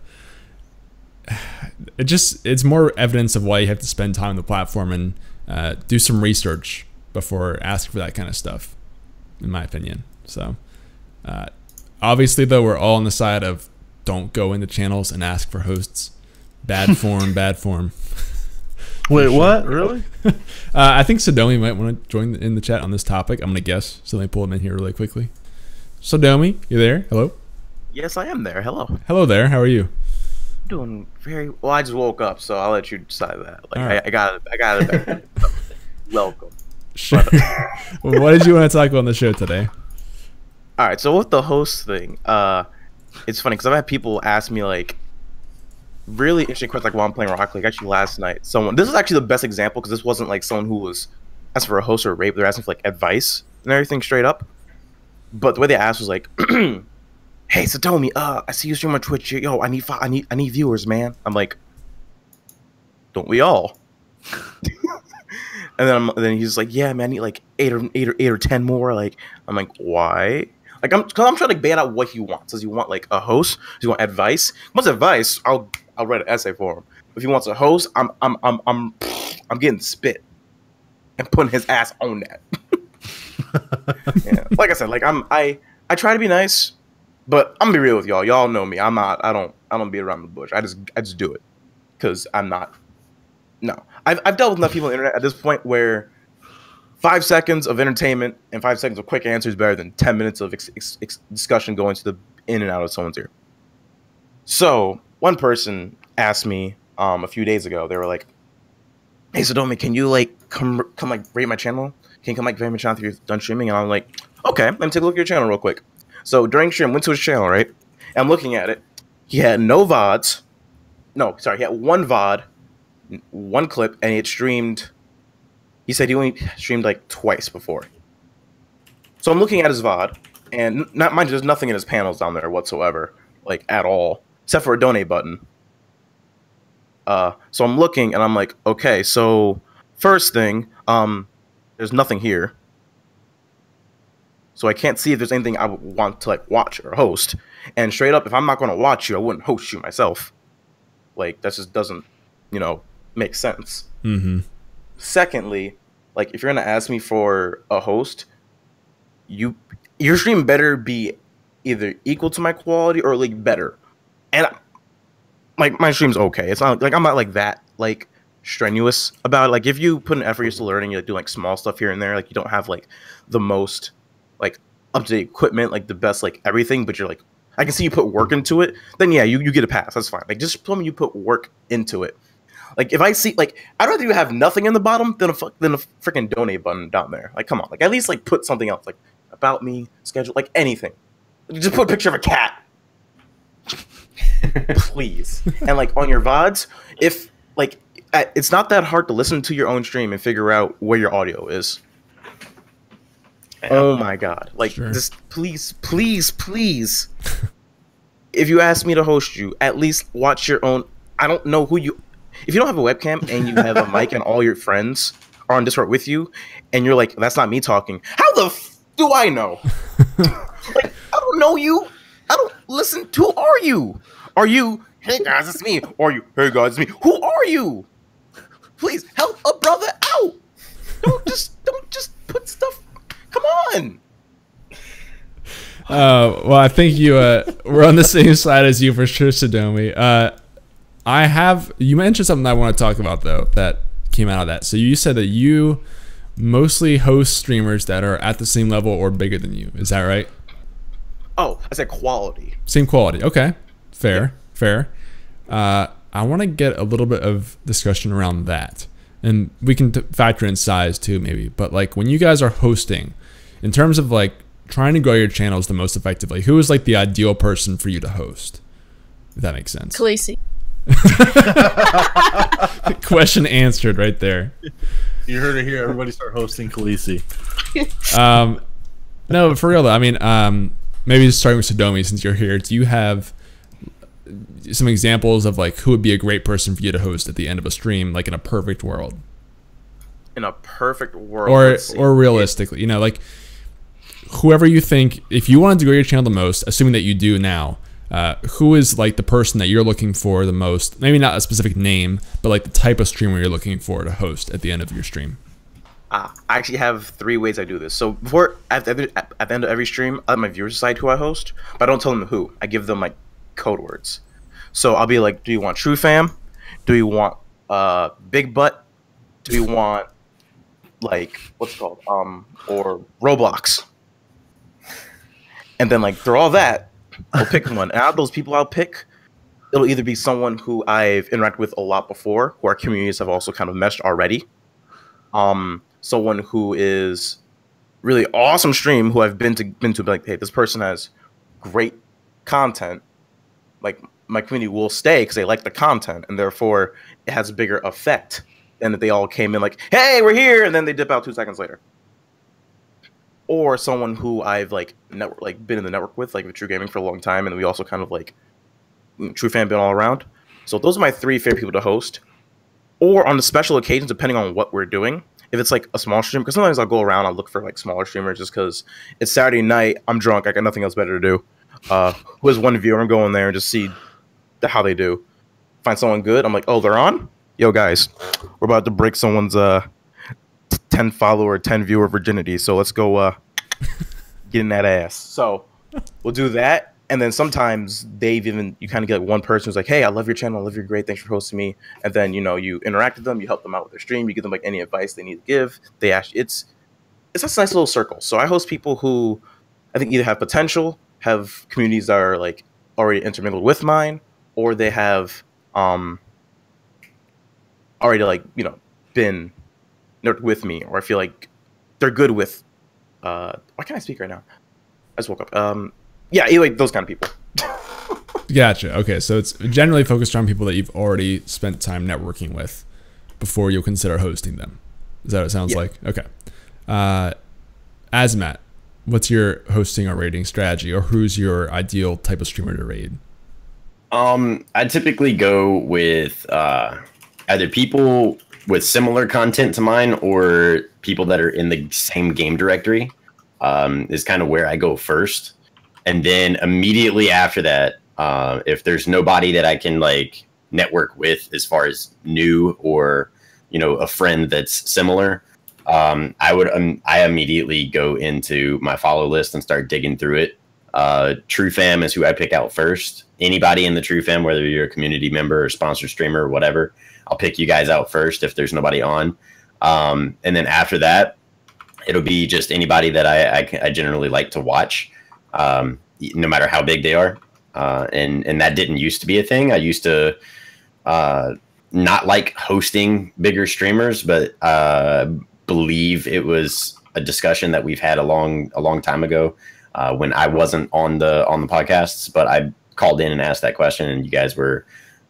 it's more evidence of why you have to spend time on the platform and do some research before asking for that kind of stuff, in my opinion. So obviously though, we're all on the side of don't go into channels and ask for hosts. Bad form, bad form. Wait, what? Really? I think Sodomi might want to join in the chat on this topic. I'm gonna guess. So let me pull him in here really quickly. Sodomi, you there? Hello? Yes, I am there. Hello. Hello there. How are you? Doing very well. I just woke up, so I'll let you decide that. Like, right. I got it. Welcome. Sure. Well, what did you want to talk about on the show today? All right. So with the host thing, it's funny because I've had people ask me like really interesting questions, like while I'm playing Rocket League. Actually, last night, this is actually the best example because this wasn't like someone who was asking for a host or a rape. They're asking for like advice and everything straight up. But the way they asked was like, "Hey, Satomi, I see you stream on Twitch. Yo, I need viewers, man." I'm like, "Don't we all?" And then he's like, "Yeah, man, I need like eight or 10 more." Like, I'm like, "Why?" Like, I'm trying to like bait out what he wants. Does he want like a host? Does he want advice? If he wants advice, I'll write an essay for him. If he wants a host, I'm getting spit and putting his ass on that. Yeah. Like I said, like I try to be nice, but I'm gonna be real with y'all. Y'all know me. I don't beat around the bush. I just do it because I'm not. No, I've dealt with enough people on the internet at this point where 5 seconds of entertainment and 5 seconds of quick answer is better than 10 minutes of discussion going to the in and out of someone's ear. So one person asked me a few days ago. They were like, "Hey, Sodomi, can you like come like rate my channel? Can you come like rate my channel after you're done streaming? And I'm like, okay, let me take a look at your channel real quick. So during stream, went to his channel, right? And I'm looking at it. He had no VODs. No, sorry, he had one VOD, one clip, and he had streamed. He said he only streamed like twice before. So I'm looking at his VOD, and not mind you, there's nothing in his panels down there whatsoever, like at all, except for a donate button. So I'm looking, and I'm like, okay, so first thing, there's nothing here. So I can't see if there's anything I would want to like watch or host. And straight up, if I'm not going to watch you, I wouldn't host you myself. Like, that just doesn't, you know, make sense. Mm-hmm. Secondly, like, if you're going to ask me for a host, your stream better be either equal to my quality or, like, better. And, like, my stream's okay. It's not, like, I'm not, like, that, like, strenuous about it. Like, if you put an effort into learning, you like, do, like, small stuff here and there, like, you don't have, like, the most, like, up-to-date equipment, like, the best, like, everything, but you're, like, I can see you put work into it, then yeah, you get a pass. That's fine. Like, just tell me you put work into it. Like, if I see, like, I'd rather you have nothing in the bottom than a freaking donate button down there. Like, come on. Like, at least, like, put something else. Like, about me, schedule, like, anything. Just put a picture of a cat. Please. And, like, on your VODs, if, like, it's not that hard to listen to your own stream and figure out where your audio is. Oh my god. Like, sure. Just please, please, please. If you ask me to host you, at least watch your own. I don't know who you. If you don't have a webcam and you have a mic and all your friends are on Discord with you, and you're like, that's not me talking. How the f do I know? Like, I don't know you. I don't listen. Who are you? Are you, hey guys, it's me? Or are you, hey guys, it's me? Who are you? Please help a brother out. Don't just put stuff. Come on. Well, I think you we're on the same side as you for sure, Sodomi. You mentioned something I want to talk about though that came out of that. So you said that you mostly host streamers that are at the same level or bigger than you. Is that right? Oh, I said quality. Same quality. Okay, fair, fair. I want to get a little bit of discussion around that, and we can factor in size too, maybe. But like when you guys are hosting, in terms of like trying to grow your channels the most effectively, who is like the ideal person for you to host? If that makes sense. Khalysi. Question answered right there. You heard it here. Everybody start hosting Khalysi. No, but for real though. I mean, maybe just starting with Sodomi since you're here. Do you have some examples of like who would be a great person for you to host at the end of a stream, like in a perfect world? In a perfect world, or realistically, you know, like whoever you think, if you wanted to grow your channel the most, assuming that you do now, who is like the person that you're looking for the most? Maybe not a specific name, but like the type of streamer you're looking for to host at the end of your stream. I actually have 3 ways I do this. So before, at the end of every stream, I let my viewers decide who I host, but I don't tell them who. I give them like code words. So I'll be like, do you want TRUfam? Do you want Big Butt? Do you want like what's it called? Or Roblox? And then like through all that, I'll pick one. And out of those people I'll pick, it'll either be someone who I've interacted with a lot before, who our communities have also kind of meshed already. Someone who is really awesome stream, who I've been to like, hey, this person has great content. Like my community will stay because they like the content, and therefore it has a bigger effect than if they all came in like, hey, we're here, and then they dip out 2 seconds later. Or someone who I've like been in the network with, like with TRUgaming for a long time, and we also kind of like TRUfam been all around. So those are my 3 favorite people to host. Or on the special occasions, depending on what we're doing. If it's like a small stream, because sometimes I'll go around, I'll look for like smaller streamers just because it's Saturday night, I'm drunk, I got nothing else better to do. Who has 1 viewer, I'm going there and just see how they do. Find someone good, I'm like, oh, they're on? Yo, guys, we're about to break someone's 10 follower, 10 viewer virginity, so let's go get in that ass. So we'll do that. And then sometimes you kind of get like one person who's like, hey, I love your channel, I love your great, thanks for hosting me. And then, you know, you interact with them, you help them out with their stream, you give them like any advice they need to give. They actually, it's a nice little circle. So I host people who I think either have potential, have communities that are like already intermingled with mine, or they have already like, you know, been network with me, or I feel like they're good with. Why can't I speak right now? I just woke up. Yeah, like those kind of people. Gotcha. Okay, so it's generally focused on people that you've already spent time networking with before you'll consider hosting them. Is that what it sounds like? Okay. Azumatt, what's your hosting or rating strategy, or who's your ideal type of streamer to raid? I typically go with either people with similar content to mine or people that are in the same game directory. Is kind of where I go first, and then immediately after that, if there's nobody that I can like network with as far as new or a friend that's similar, I immediately go into my follow list and start digging through it. TRUfam is who I pick out first. Anybody in the TRUfam, whether you're a community member or sponsored streamer or whatever, I'll pick you guys out first if there's nobody on. And then after that, it'll be just anybody that I generally like to watch, no matter how big they are. And that didn't used to be a thing. I used to not like hosting bigger streamers, but believe it was a discussion that we've had a long time ago when I wasn't on the podcasts. But I called in and asked that question, and you guys were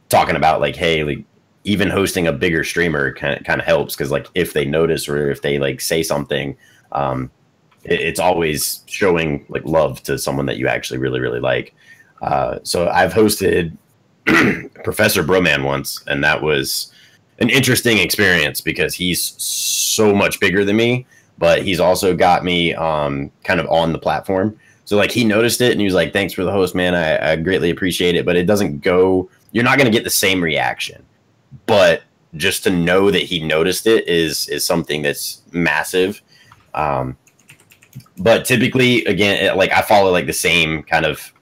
talking about like, hey, like even hosting a bigger streamer kind of helps, because like if they notice or if they like say something, it's always showing like love to someone that you actually really like. So I've hosted Professor Broman once, and that was an interesting experience because he's so much bigger than me, but he's also got me kind of on the platform. So like he noticed it and he was like, thanks for the host, man. I greatly appreciate it, but it doesn't go, you're not going to get the same reaction. But just to know that he noticed it is something that's massive. But typically, again, like I follow like the same kind of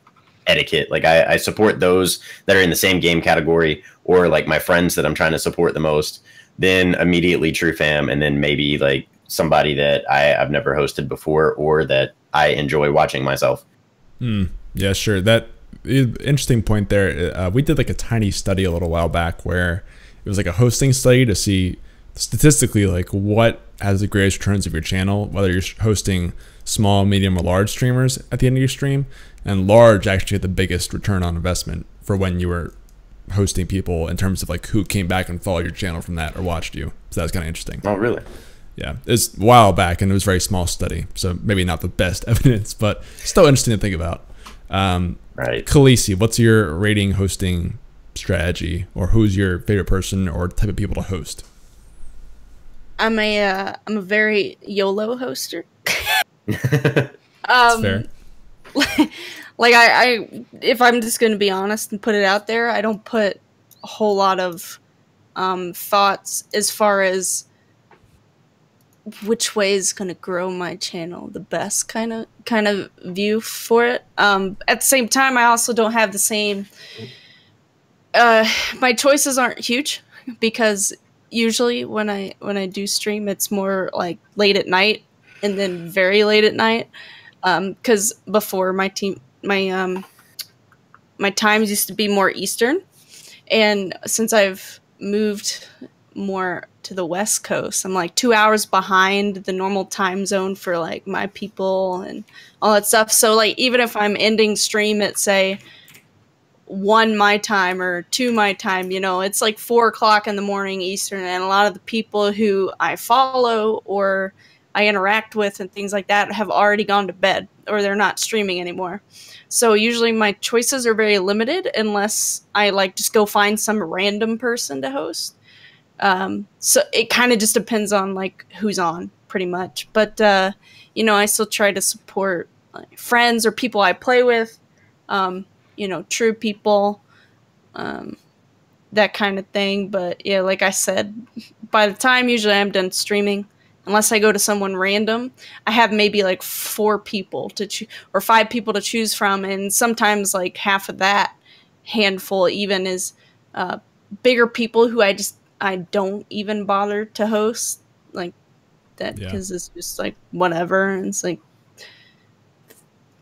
etiquette. Like I support those that are in the same game category, or like my friends that I'm trying to support the most, then immediately TRUfam, and then maybe like somebody that I've never hosted before or that I enjoy watching myself. Yeah, sure. That interesting point there. We did like a tiny study a little while back where it was like a hosting study to see statistically like what has the greatest returns of your channel, whether you're hosting small, medium, or large streamers at the end of your stream. And large actually had the biggest return on investment for when you were hosting people in terms of like who came back and followed your channel from that or watched you. So that was kind of interesting. Oh, really? Yeah, it's a while back and it was a very small study, so maybe not the best evidence, but still interesting to think about. Right. Khalysi, what's your rating hosting strategy, or who's your favorite person or type of people to host? I'm a very YOLO hoster. That's fair. Like I if I'm just going to be honest and put it out there, I don't put a whole lot of thoughts as far as which way is going to grow my channel the best kind of view for it. At the same time, I also don't have the same my choices aren't huge, because usually when I do stream, it's more like late at night and then very late at night. Because before my times used to be more Eastern, and since I've moved more to the West Coast, I'm like 2 hours behind the normal time zone for like my people and all that stuff. So like even if I'm ending stream at say 1 my time or 2 my time, it's like 4 o'clock in the morning Eastern, and a lot of the people who I follow or I interact with and things like that have already gone to bed, or they're not streaming anymore. So usually my choices are very limited unless I like just go find some random person to host. So it kind of just depends on like who's on pretty much. But, I still try to support like, friends or people I play with, true people, that kind of thing. But yeah, like I said, by the time usually I'm done streaming, unless I go to someone random, I have maybe like 4 people to or 5 people to choose from, and sometimes like half of that handful even is bigger people who I don't even bother to host like that, because it's just like whatever, and it's like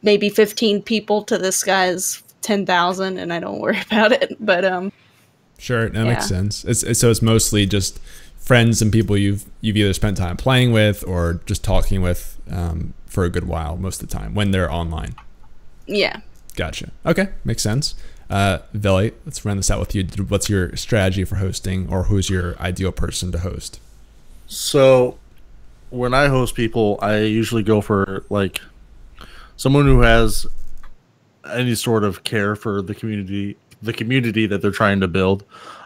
maybe 15 people to this guy's 10,000, and I don't worry about it. But sure, that makes sense. So it's mostly just friends and people you've either spent time playing with or just talking with for a good while most of the time when they're online. Yeah. Gotcha. Okay, makes sense. Velokk, let's run this out with you. What's your strategy for hosting, or who's your ideal person to host? So when I host people, I usually go for like someone who has any sort of care for the community that they're trying to build.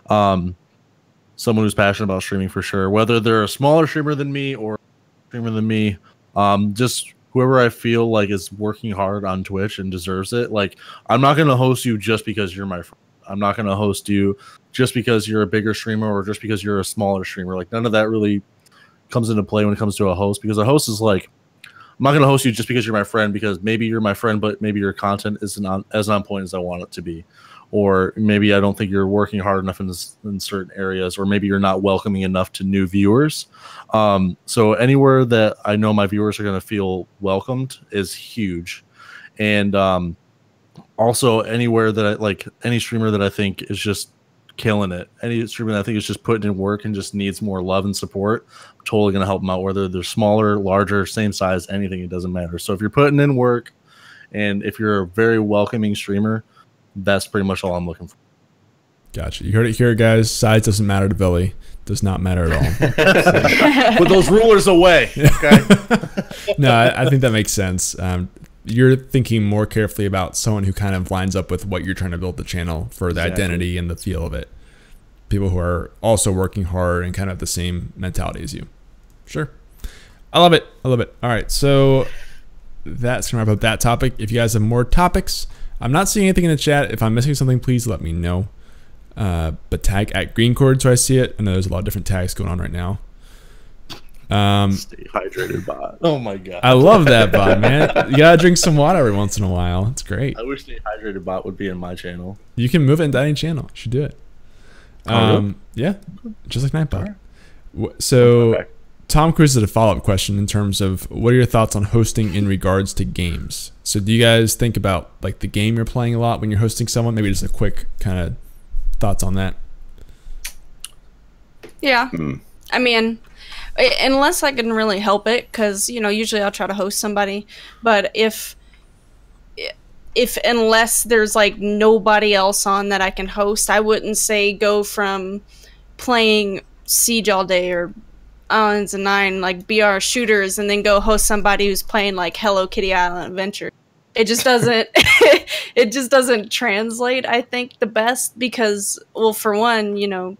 Someone who's passionate about streaming for sure, whether they're a smaller streamer than me or a streamer than me. Just whoever I feel like is working hard on Twitch and deserves it. Like, I'm not going to host you just because you're my friend. I'm not going to host you just because you're a bigger streamer or just because you're a smaller streamer. Like, none of that really comes into play when it comes to a host, because a host is like, I'm not going to host you just because you're my friend, because maybe you're my friend, but maybe your content isn't as on point as I want it to be. Or maybe I don't think you're working hard enough in certain areas, or maybe you're not welcoming enough to new viewers. So anywhere that I know my viewers are going to feel welcomed is huge. And also anywhere that I like, any streamer that I think is just killing it, any streamer that I think is just putting in work and just needs more love and support, I'm totally going to help them out, whether they're smaller, larger, same size, anything, it doesn't matter. So if you're putting in work and if you're a very welcoming streamer, that's pretty much all I'm looking for. Gotcha. You heard it here, guys. Size doesn't matter to Billy. Does not matter at all. Put those rulers away. Okay. No, I think that makes sense. You're thinking more carefully about someone who kind of lines up with what you're trying to build the channel for, the identity and the feel of it. People who are also working hard and kind of the same mentality as you. Sure. I love it. I love it. All right. So that's going to wrap up that topic. If you guys have more topics, I'm not seeing anything in the chat. If I'm missing something, please let me know. But tag at GreenChord so I see it. I know there's a lot of different tags going on right now. Stay hydrated, bot. Oh my god. I love that bot, man. You gotta drink some water every once in a while. It's great. I wish Stay Hydrated bot would be in my channel. You can move it into any channel. You should do it. Really? Yeah, just like Nightbot. So Okay. Tom Cruise had a follow-up question in terms of what are your thoughts on hosting in regards to games? So do you guys think about like the game you're playing a lot when you're hosting someone? Maybe just a quick kind of thoughts on that. Yeah. I mean, unless I can really help it, because, you know, usually I'll try to host somebody. But if unless there's like nobody else on that I can host, I wouldn't say go from playing Siege all day or Islands and Nine, like BR shooters, and then go host somebody who's playing like Hello Kitty Island Adventure. It just doesn't it just doesn't translate, I think, the best, because, well, for one, you know,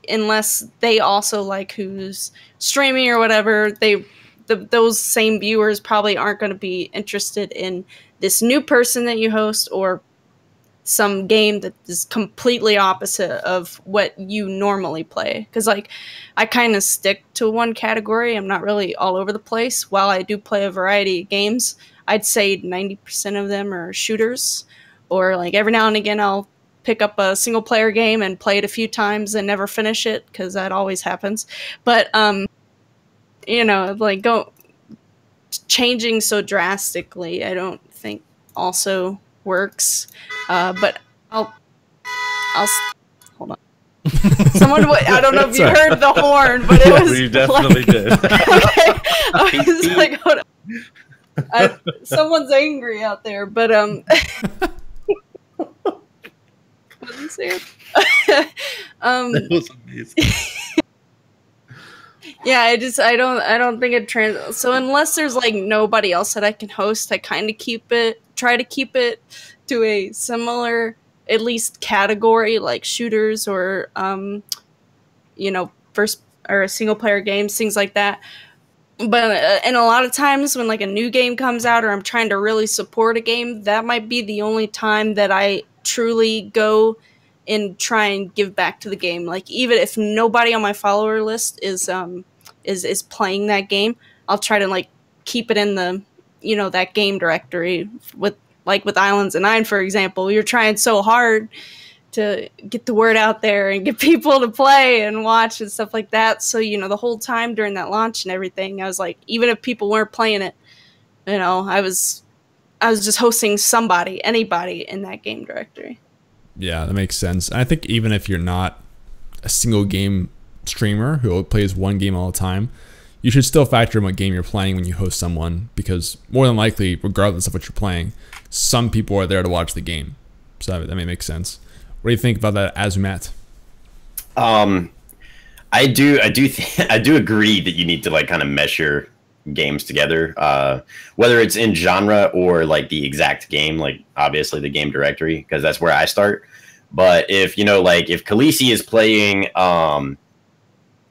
unless they also like who's streaming or whatever, those same viewers probably aren't going to be interested in this new person that you host or some game that is completely opposite of what you normally play. Because, like, I kind of stick to one category. I'm not really all over the place. While I do play a variety of games, I'd say 90% of them are shooters. Or, like, every now and again, I'll pick up a single-player game and play it a few times and never finish it, because that always happens. But, you know, like, changing so drastically, I don't think also works. But I'll hold on. Someone I don't know if you heard the horn, but it was. We definitely did. Okay. I was like, hold on. Someone's angry out there, but what did he say? That was amazing. Yeah, I don't think it so unless there's like nobody else that I can host, I kind of try to keep it to a similar, at least, category, like shooters or you know, first or single player games, things like that. But and a lot of times when like a new game comes out or I'm trying to really support a game, that might be the only time that I truly go and try and give back to the game. Like, even if nobody on my follower list is playing that game, I'll try to like keep it in the, you know, that game directory. With Islands and Nine, for example, we were trying so hard to get the word out there and get people to play and watch and stuff like that. So, you know, the whole time during that launch and everything, I was like, even if people weren't playing it, you know, I was just hosting anybody in that game directory. Yeah, that makes sense. I think even if you're not a single game streamer who plays one game all the time, you should still factor in what game you're playing when you host someone, because more than likely, regardless of what you're playing, some people are there to watch the game. So that may make sense. What do you think about that, Azumatt? I do agree that you need to like kind of measure games together, whether it's in genre or like the exact game, like obviously the game directory, because that's where I start. But if like if Khalysi is playing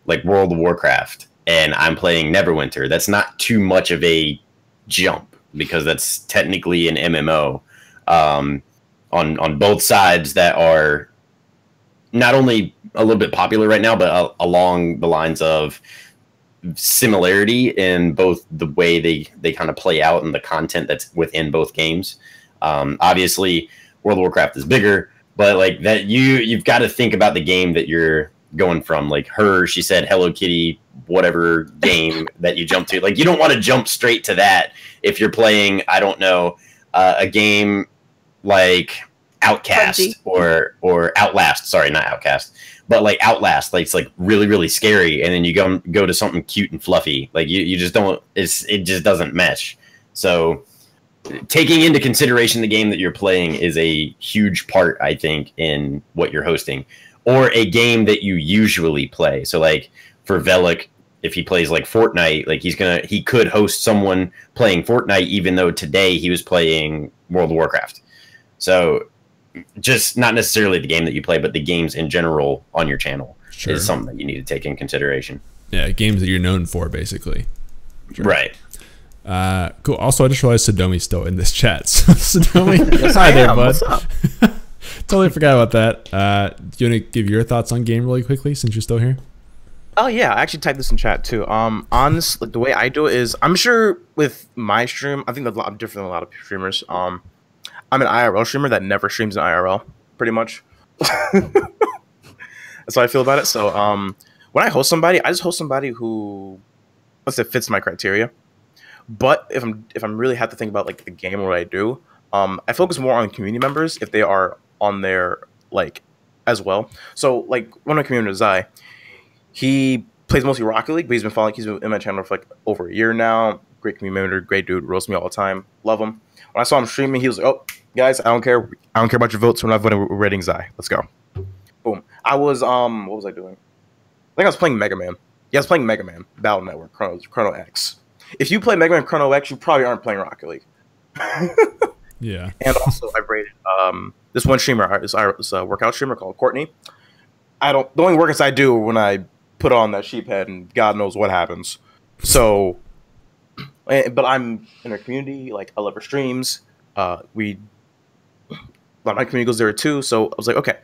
like World of Warcraft and I'm playing Neverwinter, that's not too much of a jump, because that's technically an MMO on both sides that are not only a little bit popular right now, but along the lines of similarity in both the way they kind of play out and the content that's within both games. Obviously, World of Warcraft is bigger, but like that, you've got to think about the game that you're going from. Like she said Hello Kitty, whatever game that you jump to. Like you don't want to jump straight to that if you're playing, I don't know, a game like Outcast or Outlast. Sorry, not Outcast, but like Outlast. Like it's like really, really scary, and then you go to something cute and fluffy. Like you just don't. It just doesn't mesh. So taking into consideration the game that you're playing is a huge part, I think, in what you're hosting, or a game that you usually play. So like for Velokk, if he plays like Fortnite, like he could host someone playing Fortnite, even though today he was playing World of Warcraft. So just not necessarily the game that you play, but the games in general on your channel is something that you need to take in consideration. Yeah, games that you're known for, basically. Sure. Right. Cool. Also, I just realized Sodomi's still in this chat. So, Sodomi, hi there, bud. What's up? Totally forgot about that. Do you want to give your thoughts on game really quickly, since you're still here? Oh yeah, I actually typed this in chat too. Honestly, the way I do it is, I'm sure with my stream, I think that's a lot different than a lot of streamers. I'm an IRL streamer that never streams in IRL, pretty much. That's how I feel about it. So when I host somebody, I just host somebody who, let's say, fits my criteria. But if I'm really have to think about like the game or what I do, I focus more on community members if they are on there like as well. So like one of my community members, Zai, he plays mostly Rocket League, but he's been in my channel for like over a year now. Great community member, great dude, roasts me all the time, love him. When I saw him streaming, he was like, "Oh, guys, I don't care about your votes. We're not voting. We're rating Zai. Let's go." Boom. I was what was I doing? I think I was playing Mega Man. Yeah, I was playing Mega Man Battle Network Chrono X. If you play Mega Man Chrono X, you probably aren't playing Rocket League. Yeah. And also, I've rated this one streamer, this a workout streamer called Courtney. The only workouts I do when I put on that sheep head, and God knows what happens. So, but I'm in her community. Like I love her streams. My community goes there too. So I was like, okay,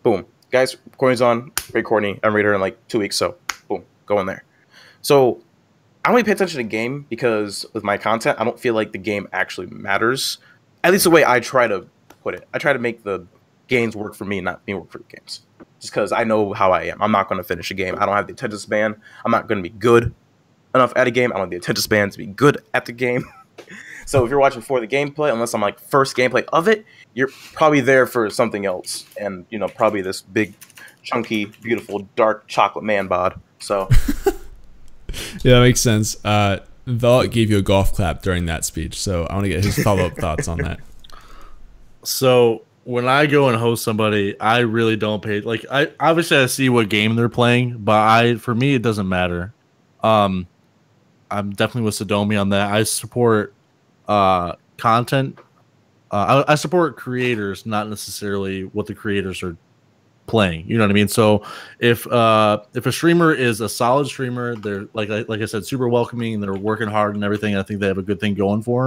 boom, guys, Courtney's on. Great Courtney. I'm rating her in like 2 weeks. So boom, go in there. So I don't really pay attention to the game, because with my content, I don't feel like the game actually matters. At least the way I try to put it. I try to make the games work for me, not me work for the games. Just because I know how I am. I'm not going to finish a game. I don't have the attention span. I'm not going to be good enough at a game. I don't have the attention span to be good at the game. So if you're watching for the gameplay, unless I'm like first gameplay of it, you're probably there for something else. And, probably this big, chunky, beautiful, dark chocolate man bod. So... Yeah, that makes sense. Velokk gave you a golf clap during that speech, so I want to get his follow-up thoughts on that. So when I go and host somebody, I really don't pay. Like, I see what game they're playing, but for me it doesn't matter. I'm definitely with Sodomi on that. I support content. I support creators, not necessarily what the creators are playing. You know what I mean? So if a streamer is a solid streamer, they're like I said, super welcoming, and they're working hard and everything, I think they have a good thing going for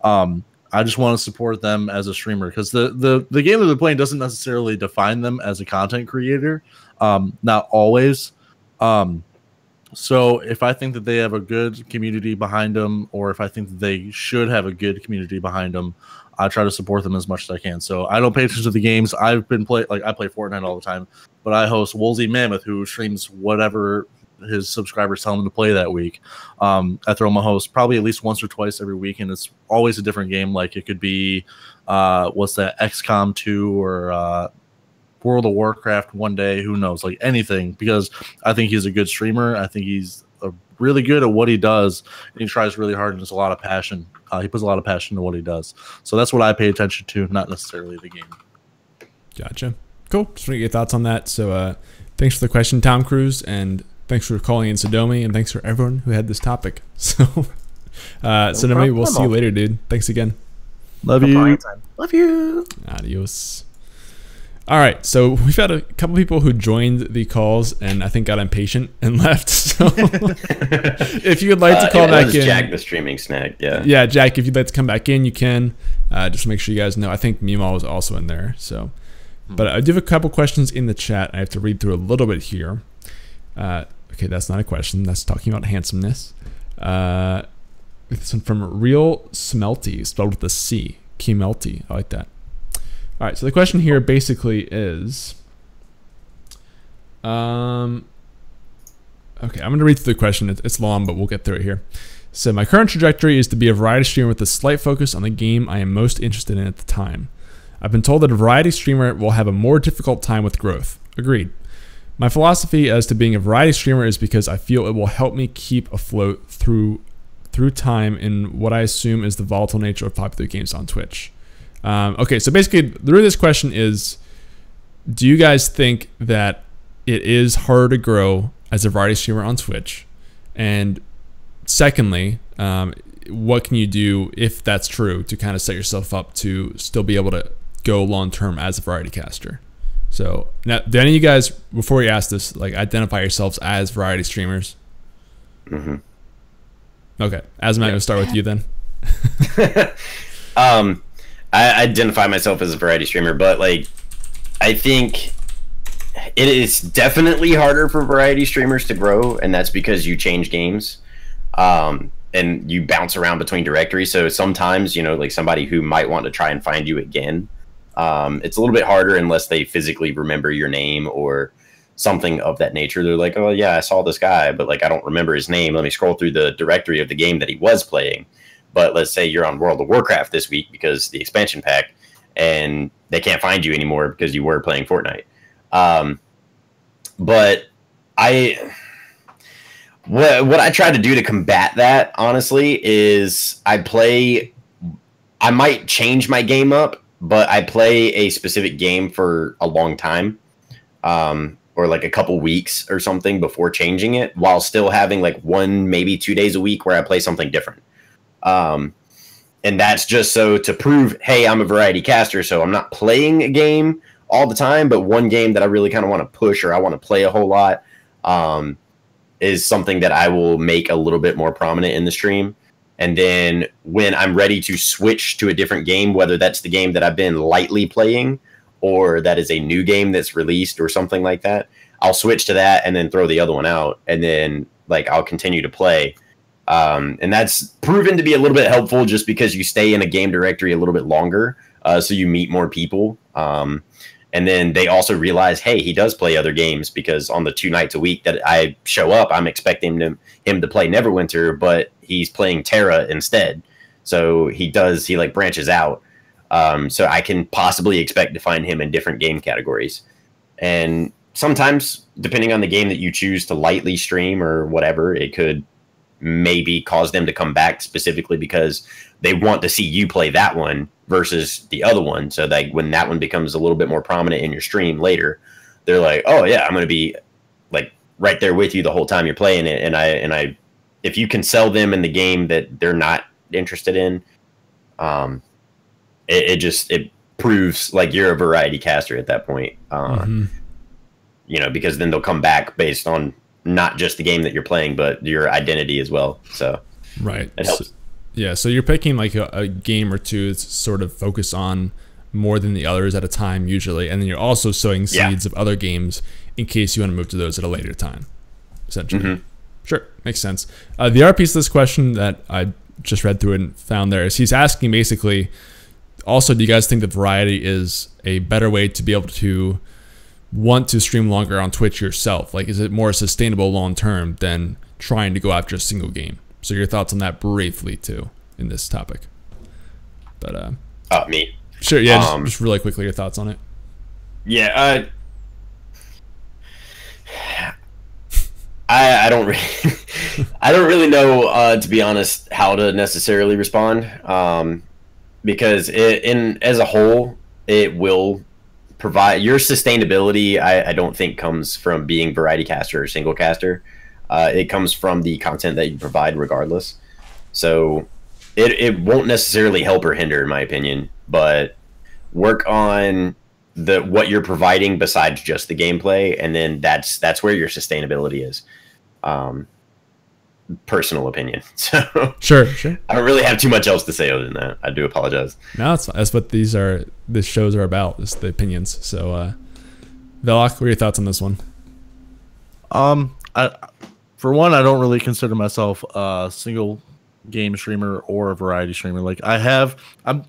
them. I just want to support them as a streamer, because the game that they're playing doesn't necessarily define them as a content creator. Not always. So if I think that they have a good community behind them, or if I think that they should have a good community behind them, I try to support them as much as I can. So I don't pay attention to the games. I play Fortnite all the time, but I host Woolsey Mammoth, who streams whatever his subscribers tell him to play that week. I throw my host probably at least once or twice every week, and it's always a different game. Like it could be what's that, XCOM 2 or World of Warcraft one day. Who knows? Like anything, because I think he's a good streamer. I think he's really good at what he does, and he tries really hard, and there's a lot of passion. He puts a lot of passion into what he does. So that's what I pay attention to, not necessarily the game. Gotcha. Cool. Just want to get your thoughts on that. So thanks for the question, Tom Cruise, and thanks for calling in Sodomi, and thanks for everyone who had this topic. So, Sodomi, we'll see you later, dude. Thanks again. Love you. Love you. Adios. All right, so we've had a couple people who joined the calls and I think got impatient and left. So if you'd like to call back in, Jack the streaming snack, yeah, Jack, if you'd like to come back in, you can. Just make sure you guys know. I think Meemaw was also in there. So, but I do have a couple questions in the chat. I have to read through a little bit here. Okay, that's not a question. That's talking about handsomeness. This one from Real Smelty, spelled with a C. Kemelty. I like that. All right, so the question here basically is, okay, I'm going to read through the question. It's long, but we'll get through it here. So my current trajectory is to be a variety streamer with a slight focus on the game I am most interested in at the time. I've been told that a variety streamer will have a more difficult time with growth. Agreed. My philosophy as to being a variety streamer is because I feel it will help me keep afloat through time in what I assume is the volatile nature of popular games on Twitch. Okay, so basically, the root of this question is, do you guys think that it is harder to grow as a variety streamer on Twitch? And secondly, what can you do, if that's true, to kind of set yourself up to still be able to go long-term as a variety caster? So, now, do any of you guys, before you ask this, like identify yourselves as variety streamers? Mm-hmm. Okay, Azumatt, we'll start with you then. I identify myself as a variety streamer, but like, I think it is definitely harder for variety streamers to grow, and that's because you change games, and you bounce around between directories. So sometimes, you know, like somebody who might want to try and find you again, it's a little bit harder unless they physically remember your name or something of that nature. They're like, oh yeah, I saw this guy, but like I don't remember his name. Let me scroll through the directory of the game that he was playing. But let's say you're on World of Warcraft this week because the expansion pack, and they can't find you anymore because you were playing Fortnite. But what I try to do to combat that, honestly, is I might change my game up, but I play a specific game for a long time, or like a couple weeks or something before changing it, while still having like 1, maybe 2 days a week where I play something different. And that's just so to prove, hey, I'm a variety caster, so I'm not playing a game all the time, but one game that I really kind of want to push or I want to play a whole lot is something that I will make a little bit more prominent in the stream. And then when I'm ready to switch to a different game, whether that's the game that I've been lightly playing or that is a new game that's released or something like that, I'll switch to that and then throw the other one out. And then like I'll continue to play. And that's proven to be a little bit helpful just because you stay in a game directory a little bit longer. So you meet more people. And then they also realize, hey, he does play other games, because on the 2 nights a week that I show up, I'm expecting him to play Neverwinter, but he's playing Terra instead. So he like branches out. So I can possibly expect to find him in different game categories. And sometimes, depending on the game that you choose to lightly stream or whatever, it could maybe cause them to come back specifically because they want to see you play that one versus the other one. So that when that one becomes a little bit more prominent in your stream later, they're like, oh yeah, I'm going to be like right there with you the whole time you're playing it. And I, if you can sell them in the game that they're not interested in, it proves like you're a variety caster at that point. You know, because then they'll come back based on not just the game that you're playing, but your identity as well. So right, it helps. So, yeah, so you're picking like a game or two that's sort of focused on more than the others at a time usually, and then you're also sowing seeds of other games in case you want to move to those at a later time, essentially. Sure, makes sense. The other piece of this question that I just read through and found there is he's asking basically, also, do you guys think that variety is a better way to be able to want to stream longer on Twitch yourself? Like, is it more sustainable long term than trying to go after a single game? So your thoughts on that briefly too in this topic. But me. Sure, yeah, just really quickly your thoughts on it. Yeah, I don't really, I don't really know, to be honest, how to necessarily respond. Because as a whole, it will provide your sustainability. I don't think comes from being variety caster or single caster. It comes from the content that you provide, regardless. So it won't necessarily help or hinder, in my opinion. But work on what you're providing besides just the gameplay, and then that's where your sustainability is. Personal opinion. So Sure. I don't really have too much else to say other than that. I do apologize. No, that's what these shows are about, is the opinions. So Velokk, what are your thoughts on this one? For one, I don't really consider myself a single game streamer or a variety streamer. Like I'm kind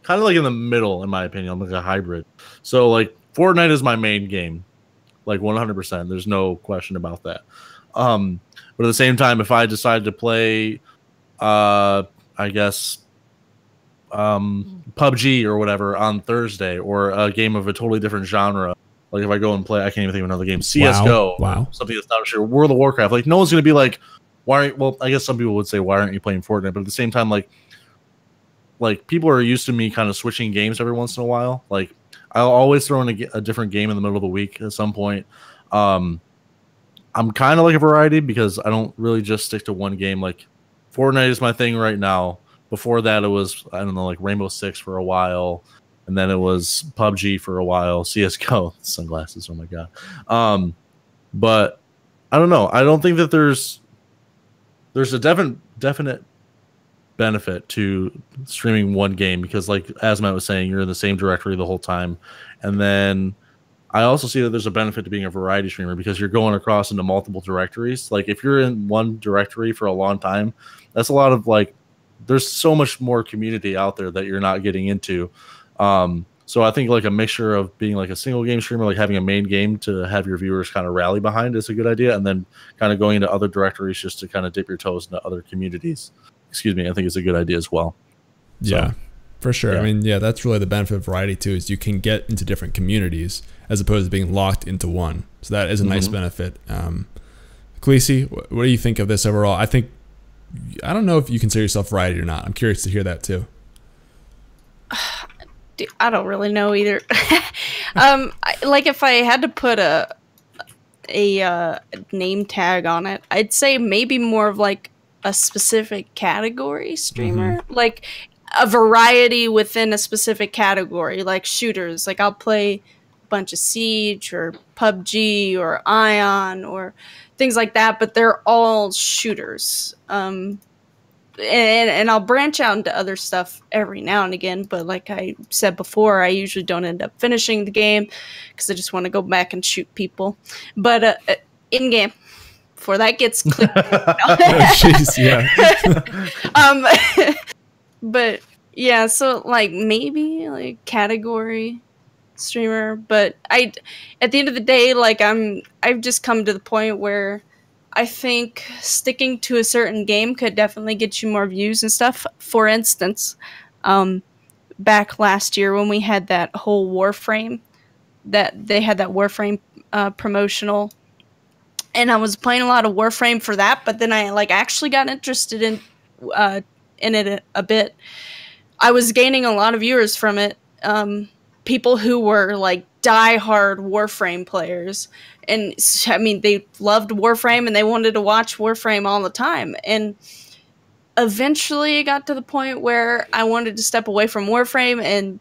of like in the middle, in my opinion. I'm like a hybrid. So like Fortnite is my main game, like 100%. There's no question about that. But at the same time, if I decide to play, I guess, PUBG or whatever on Thursday, or a game of a totally different genre, like if I go and play, I can't even think of another game, CSGO, wow. Something that's not sure, World of Warcraft, like no one's going to be like, well, I guess some people would say, why aren't you playing Fortnite? But at the same time, like people are used to me kind of switching games every once in a while. Like I'll always throw in a different game in the middle of the week at some point. I'm kind of like a variety because I don't really just stick to one game. Like Fortnite is my thing right now. Before that, it was, I don't know, like Rainbow Six for a while, and then it was PUBG for a while. CS:GO, sunglasses, oh my god. But I don't know. I don't think that there's a definite benefit to streaming one game, because like Azumatt was saying, you're in the same directory the whole time, and then I also see that there's a benefit to being a variety streamer because you're going across into multiple directories. Like if you're in one directory for a long time, that's a lot of like, there's so much more community out there that you're not getting into. So I think like a mixture of being like a single game streamer, like having a main game to have your viewers kind of rally behind is a good idea. And then kind of going into other directories just to kind of dip your toes into other communities. Excuse me. I think it's a good idea as well. Yeah, for sure. Yeah. I mean, yeah, that's really the benefit of variety too, is you can get into different communities as opposed to being locked into one. So that is a nice benefit. Khalysi, what do you think of this overall? I don't know if you consider yourself variety or not. I'm curious to hear that too. Dude, I don't really know either. Like if I had to put a name tag on it, I'd say maybe more of like a specific category streamer, like a variety within a specific category, like shooters. Like I'll play a bunch of Siege or PUBG or Ion or things like that, but they're all shooters. And I'll branch out into other stuff every now and again, but like I said before, I usually don't end up finishing the game because I just want to go back and shoot people. But in game, before that gets clear. Jeez, yeah. But yeah, so like maybe like category streamer, but at the end of the day, like I've just come to the point where I think sticking to a certain game could definitely get you more views and stuff. For instance, back last year when we had that whole Warframe, promotional, and I was playing a lot of Warframe for that, but then I like actually got interested in it a bit. I was gaining a lot of viewers from it. People who were like die-hard Warframe players, and I mean they loved Warframe and they wanted to watch Warframe all the time. And eventually it got to the point where I wanted to step away from Warframe, and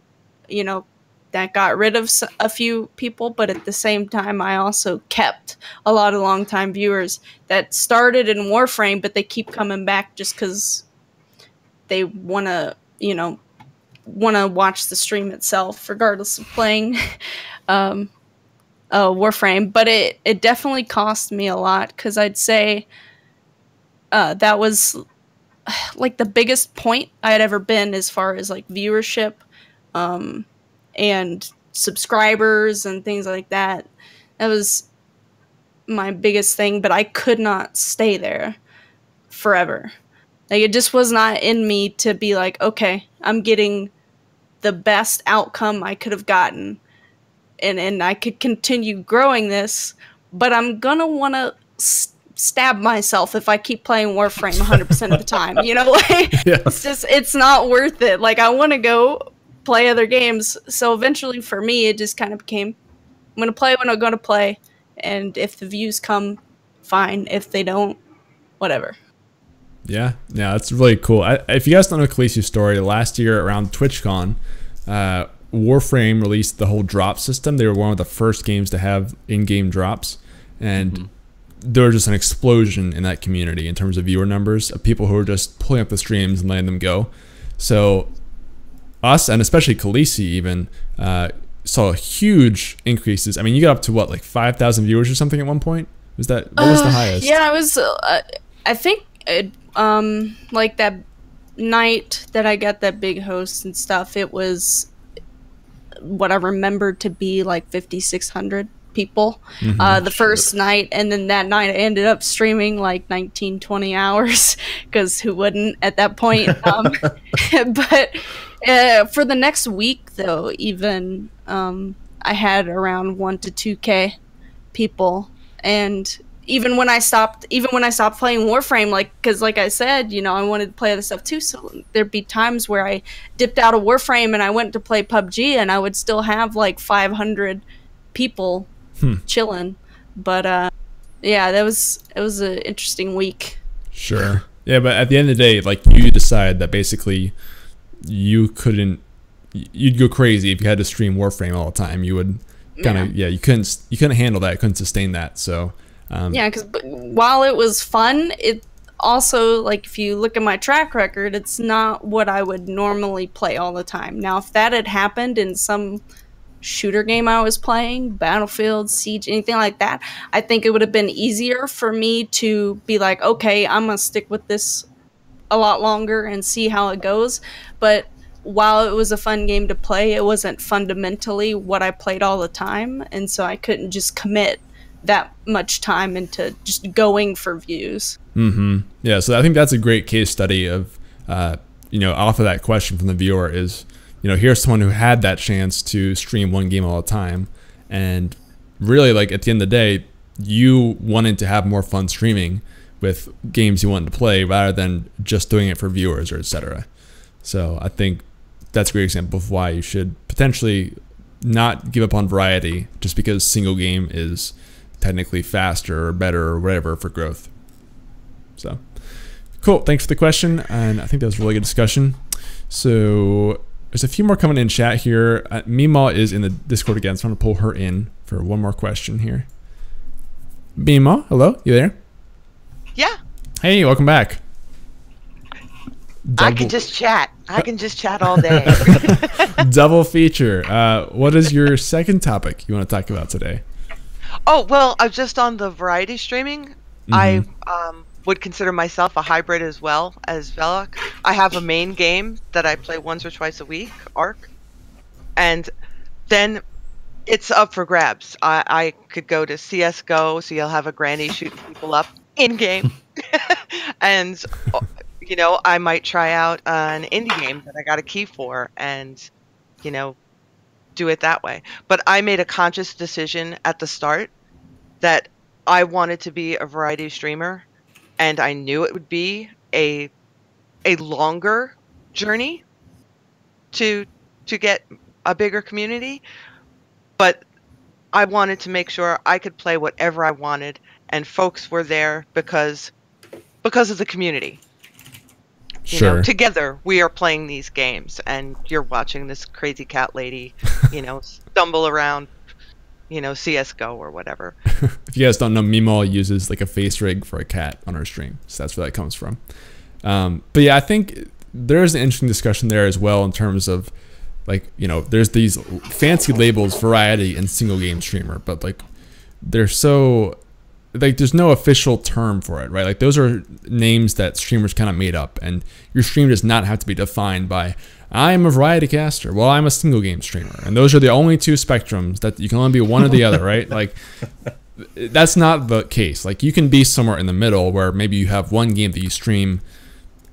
you know that got rid of a few people, but at the same time I also kept a lot of long-time viewers that started in Warframe, but they keep coming back just because they want to watch the stream itself regardless of playing Warframe. But it definitely cost me a lot, because I'd say that was like the biggest point I had ever been as far as like viewership and subscribers and things like that. That was my biggest thing, but I could not stay there forever. Like it just was not in me to be like, okay, I'm getting the best outcome I could have gotten, and I could continue growing this, but I'm gonna want to stab myself if I keep playing Warframe 100% of the time. You know, like it's not worth it. Like I want to go play other games. So eventually for me, it just kind of became, I'm going to play when I'm going to play. And if the views come, fine. If they don't, whatever. Yeah, that's really cool. If you guys don't know Khalysi's story, last year around TwitchCon, Warframe released the whole drop system. They were one of the first games to have in-game drops. And there was just an explosion in that community in terms of viewer numbers of people who were just pulling up the streams and letting them go. So us, and especially Khalysi even, saw huge increases. I mean, you got up to what, like 5,000 viewers or something at one point? Was that, what was the highest? Yeah, it was, I think, like that night that I got that big host and stuff, it was what I remembered to be like 5,600 people the first night, and then that night I ended up streaming like 19, 20 hours because who wouldn't at that point. But for the next week though, even I had around 1 to 2K people, and even when I stopped playing Warframe, like, because like I said, you know, I wanted to play other stuff too, so there'd be times where I dipped out of Warframe and I went to play PUBG and I would still have like 500 people chilling. But yeah, it was an interesting week. Sure. Yeah, but at the end of the day, like, you decide that basically you'd go crazy if you had to stream Warframe all the time. You would kind of you couldn't handle that, couldn't sustain that. So yeah, because while it was fun, it also, like, if you look at my track record, it's not what I would normally play all the time. Now, if that had happened in some shooter game I was playing, Battlefield, Siege, anything like that, I think it would have been easier for me to be like, okay, I'm gonna stick with this a lot longer and see how it goes. But while it was a fun game to play, it wasn't fundamentally what I played all the time, and so I couldn't just commit that much time into just going for views. Yeah, so I think that's a great case study of you know, off of that question from the viewer is, you know, here's someone who had that chance to stream one game all the time, and really, like, at the end of the day, you wanted to have more fun streaming with games you wanted to play rather than just doing it for viewers or etc. So I think that's a great example of why you should potentially not give up on variety just because single game is technically faster or better or whatever for growth. So cool, thanks for the question, and I think that was a really good discussion. So there's a few more coming in chat here. Meemaw is in the Discord again, so I'm gonna pull her in for one more question here. Meemaw, hello, you there? Yeah. Hey, welcome back. I can just chat. I can just chat all day. Double feature. What is your second topic you want to talk about today? Oh, well, I'm just on the variety streaming. I would consider myself a hybrid as well as Velokk. I have a main game that I play once or twice a week, Arc. And then it's up for grabs. I could go to CSGO, so you'll have a granny shooting people up in-game. And, you know, I might try out an indie game that I got a key for and, you know, do it that way. But I made a conscious decision at the start that I wanted to be a variety streamer, and I knew it would be a longer journey to get a bigger community, but I wanted to make sure I could play whatever I wanted, and folks were there because of the community. You know, together we are playing these games, and you're watching this crazy cat lady, you know, stumble around, you know, CSGO or whatever. If you guys don't know, Meemaw uses like a face rig for a cat on her stream, so that's where that comes from. But yeah, I think there's an interesting discussion there as well in terms of, like, you know, there's these fancy labels, variety and single game streamer, but like they're so, like, there's no official term for it, right? Like, those are names that streamers kind of made up, and your stream does not have to be defined by, I'm a variety caster, well, I'm a single game streamer, and those are the only two spectrums that you can only be one or the other, right? Like, that's not the case. Like, you can be somewhere in the middle where maybe you have one game that you stream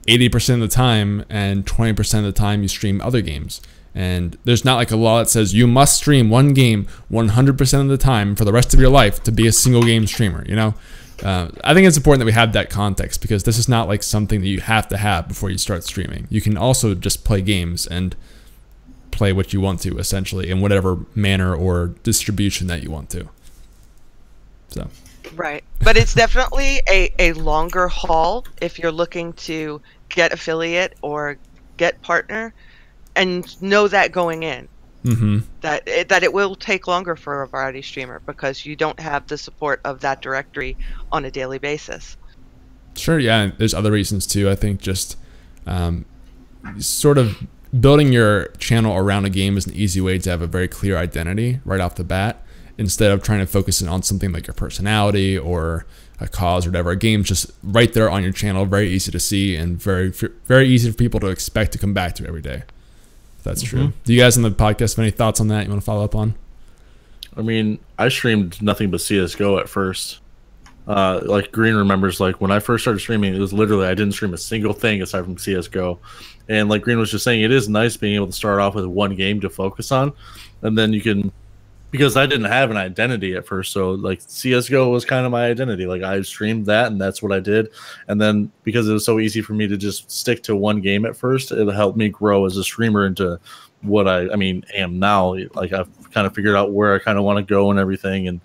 80% of the time and 20% of the time you stream other games. And there's not like a law that says you must stream one game 100% of the time for the rest of your life to be a single game streamer, you know? I think it's important that we have that context, because this is not like something that you have to have before you start streaming. You can also just play games and play what you want to, essentially, in whatever manner or distribution that you want to. So. Right. But it's definitely a longer haul if you're looking to get affiliate or get partner, and know that going in. Mm-hmm. That it will take longer for a variety streamer, because you don't have the support of that directory on a daily basis. Sure, yeah. And there's other reasons too. I think just sort of building your channel around a game is an easy way to have a very clear identity right off the bat, instead of trying to focus in on something like your personality or a cause or whatever. A game's just right there on your channel, very easy to see, and very easy for people to expect to come back to every day. That's true. Do you guys on the podcast have any thoughts on that you want to follow up on? I mean, I streamed nothing but CSGO at first. Like Green remembers, like when I first started streaming, it was literally, I didn't stream a single thing aside from CSGO. And like Green was just saying, it is nice being able to start off with one game to focus on. And then you can, because I didn't have an identity at first. So like CSGO was kind of my identity. Like I streamed that and that's what I did. And then because it was so easy for me to just stick to one game at first, it helped me grow as a streamer into what I am now. Like I've kind of figured out where I kind of want to go and everything. And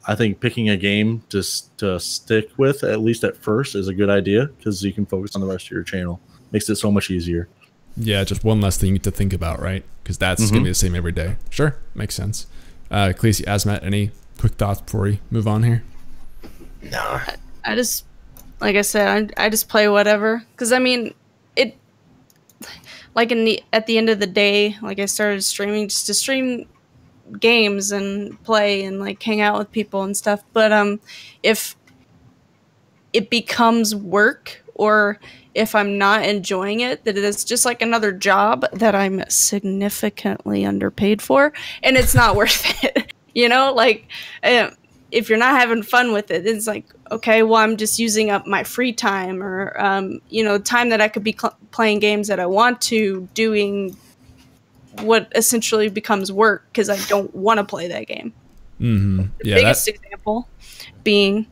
I think picking a game just to stick with, at least at first, is a good idea, because you can focus on the rest of your channel. Makes it so much easier. Yeah, just one less thing to think about, right? Because that's going to be the same every day. Sure, makes sense. Khalysi, Azumatt, any quick thoughts before we move on here? No. I just, like I said, I just play whatever. Because, I mean, it, like at the end of the day, like I started streaming just to stream games and play and like hang out with people and stuff. But if it becomes work, or if I'm not enjoying it, that it is just like another job that I'm significantly underpaid for, and it's not worth it. You know, like if you're not having fun with it, it's like, okay, well, I'm just using up my free time, or you know, time that I could be playing games that I want to, doing what essentially becomes work because I don't want to play that game. Mm-hmm. The biggest example being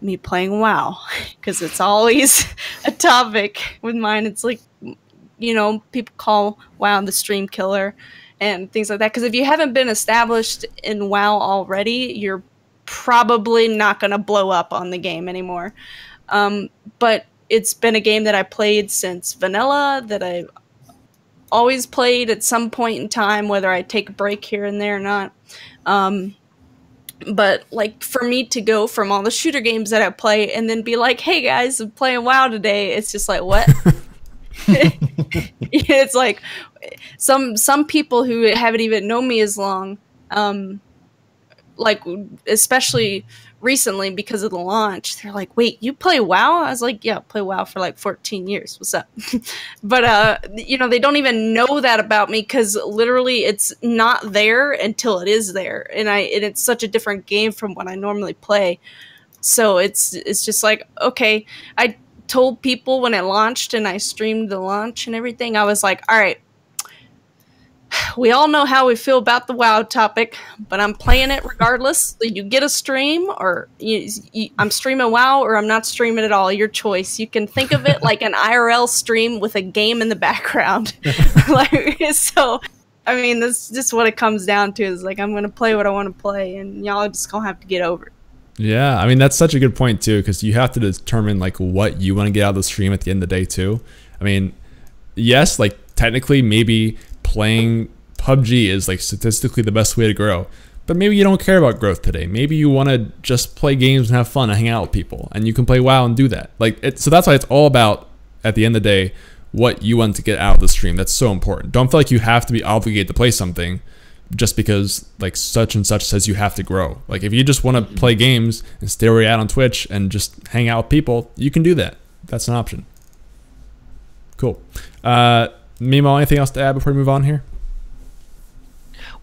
me playing WoW, because it's always a topic with mine. It's like, you know, people call WoW the stream killer and things like that, because if you haven't been established in WoW already, you're probably not going to blow up on the game anymore. But it's been a game that I played since vanilla, that I always played at some point in time, whether I take a break here and there or not. But like for me to go from all the shooter games that I play and then be like, hey guys, I'm playing WoW today, it's just like, what? It's like some people who haven't even known me as long, like especially recently because of the launch, they're like, wait, you play WoW? I was like, yeah, I play WoW for like 14 years. What's up? But you know, they don't even know that about me, because literally it's not there until it is there, and it's such a different game from what I normally play. So it's just like, okay, I told people when it launched and I streamed the launch and everything, I was like, all right, we all know how we feel about the WoW topic, but I'm playing it regardless. You get a stream, or I'm streaming WoW, or I'm not streaming at all. Your choice. You can think of it like an IRL stream with a game in the background. Like, so, I mean, that's just what it comes down to, is like, I'm going to play what I want to play, and y'all just going to have to get over it. Yeah, I mean, that's such a good point too, because you have to determine like what you want to get out of the stream at the end of the day too. I mean, yes, like technically maybe playing PUBG is like statistically the best way to grow, but maybe you don't care about growth today. Maybe you want to just play games and have fun and hang out with people, and you can play WoW and do that. Like so that's why it's all about, at the end of the day, what you want to get out of the stream. That's so important. Don't feel like you have to be obligated to play something just because like such and such says you have to grow. Like if you just want to play games and stay where you're at on Twitch and just hang out with people, you can do that. That's an option. Cool. Mimo, anything else to add before we move on here?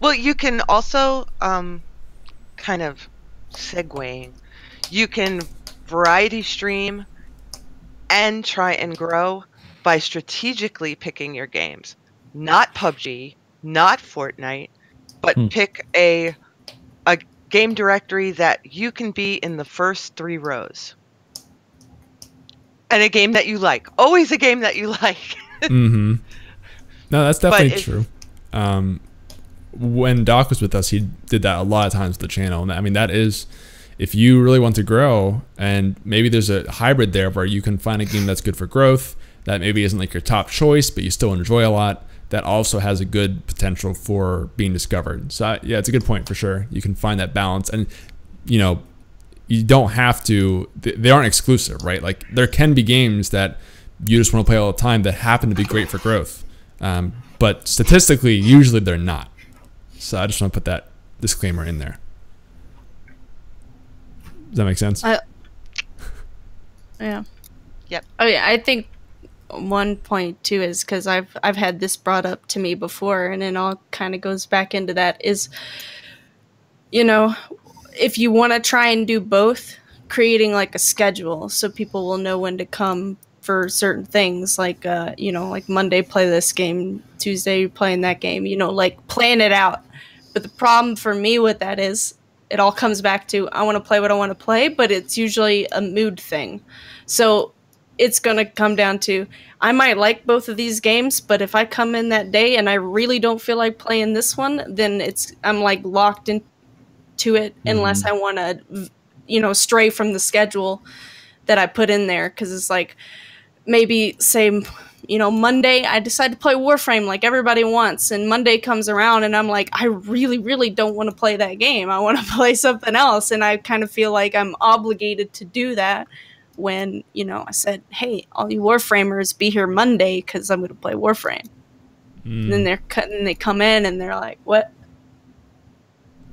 Well, you can also kind of segueing. You can variety stream and try and grow by strategically picking your games. Not PUBG, not Fortnite, but pick a game directory that you can be in the first 3 rows. And a game that you like. Always a game that you like. Mm-hmm. No, that's definitely true. When Doc was with us, he did that a lot of times with the channel. And I mean, that is, if you really want to grow, and maybe there's a hybrid there where you can find a game that's good for growth, that maybe isn't like your top choice, but you still enjoy a lot, that also has a good potential for being discovered. So yeah, it's a good point for sure. You can find that balance, and you know, you don't have to, they aren't exclusive, right? Like there can be games that you just want to play all the time that happen to be great for growth. But statistically, usually they're not. So I just want to put that disclaimer in there. Does that make sense? Yeah. Yep. Oh yeah, I think one point too is because I've had this brought up to me before, and it all kind of goes back into that is, you know, if you want to try and do both, creating like a schedule so people will know when to come for certain things, like you know, like Monday play this game, Tuesday playing that game, you know, like plan it out. But the problem for me with that is it all comes back to I want to play what I want to play, but it's usually a mood thing. So it's going to come down to I might like both of these games, but if I come in that day and I really don't feel like playing this one, then I'm like locked into it unless I want to, you know, stray from the schedule that I put in there. Because it's like maybe say, you know, Monday I decide to play Warframe like everybody wants, and Monday comes around and I'm like, I really, really don't want to play that game. I want to play something else, and I kind of feel like I'm obligated to do that when, you know, I said, hey, all you Warframers be here Monday because I'm going to play Warframe. And then they come in and they're like, what?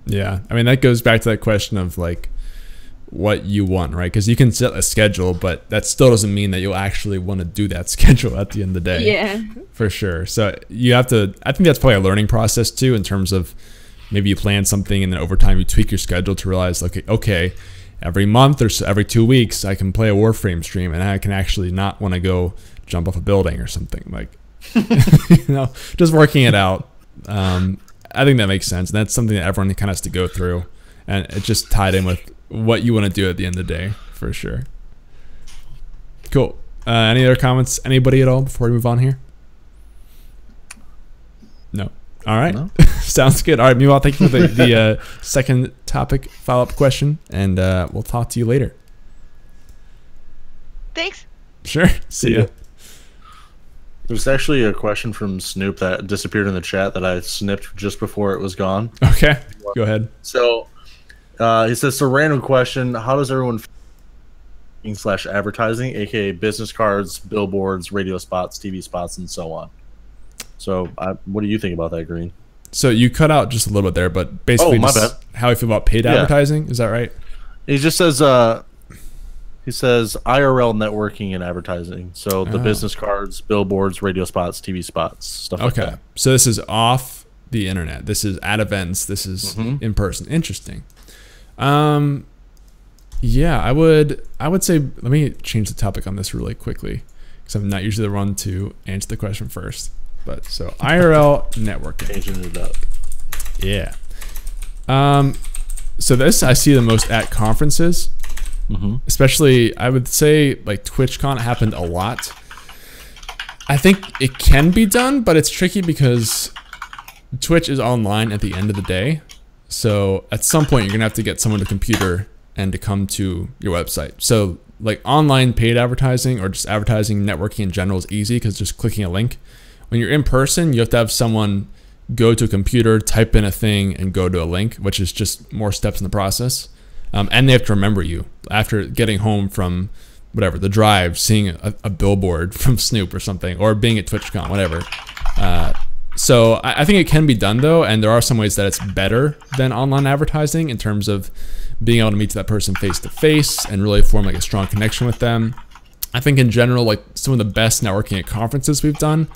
Yeah, I mean, that goes back to that question of like what you want, right? Because you can set a schedule, but that still doesn't mean that you'll actually want to do that schedule at the end of the day. Yeah, for sure. So you have to, I think that's probably a learning process too, in terms of maybe you plan something and then over time you tweak your schedule to realize, okay, every month or so, every 2 weeks I can play a Warframe stream, and I can actually not want to go jump off a building or something, like you know, just working it out. I think that makes sense, and that's something that everyone kind of has to go through, and it just tied in with what you want to do at the end of the day, for sure. Cool. Any other comments? Anybody at all before we move on here? No. All right. No. Sounds good. All right, meanwhile, thank you for the second topic follow-up question, and we'll talk to you later. Thanks. Sure. See ya. There's actually a question from Snoop that disappeared in the chat that I snipped just before it was gone. Okay, go ahead. So he says, so random question, how does everyone / advertising, aka business cards, billboards, radio spots, TV spots, and so on? So what do you think about that, Green? So you cut out just a little bit there, but basically just how I feel about paid advertising. Is that right? He just says he says IRL networking and advertising. So the business cards, billboards, radio spots, TV spots, stuff like that. So this is off the internet. This is at events. This is in person. Interesting. Yeah, I would say, let me change the topic on this really quickly, because I'm not usually the one to answer the question first. But so IRL networking. Changing it up. Yeah. So this I see the most at conferences. Especially, I would say, like TwitchCon happened a lot. I think it can be done, but it's tricky because Twitch is online at the end of the day. So at some point, you're going to have to get someone to computer and to come to your website. So like online paid advertising or just advertising, networking in general is easy because just clicking a link. When you're in person, you have to have someone go to a computer, type in a thing, and go to a link, which is just more steps in the process. And they have to remember you after getting home from whatever, the drive, seeing a billboard from Snoop or something, or being at TwitchCon, whatever. So I think it can be done though, and there are some ways that it's better than online advertising in terms of being able to meet that person face to face and really form like a strong connection with them. I think in general, like some of the best networking at conferences we've done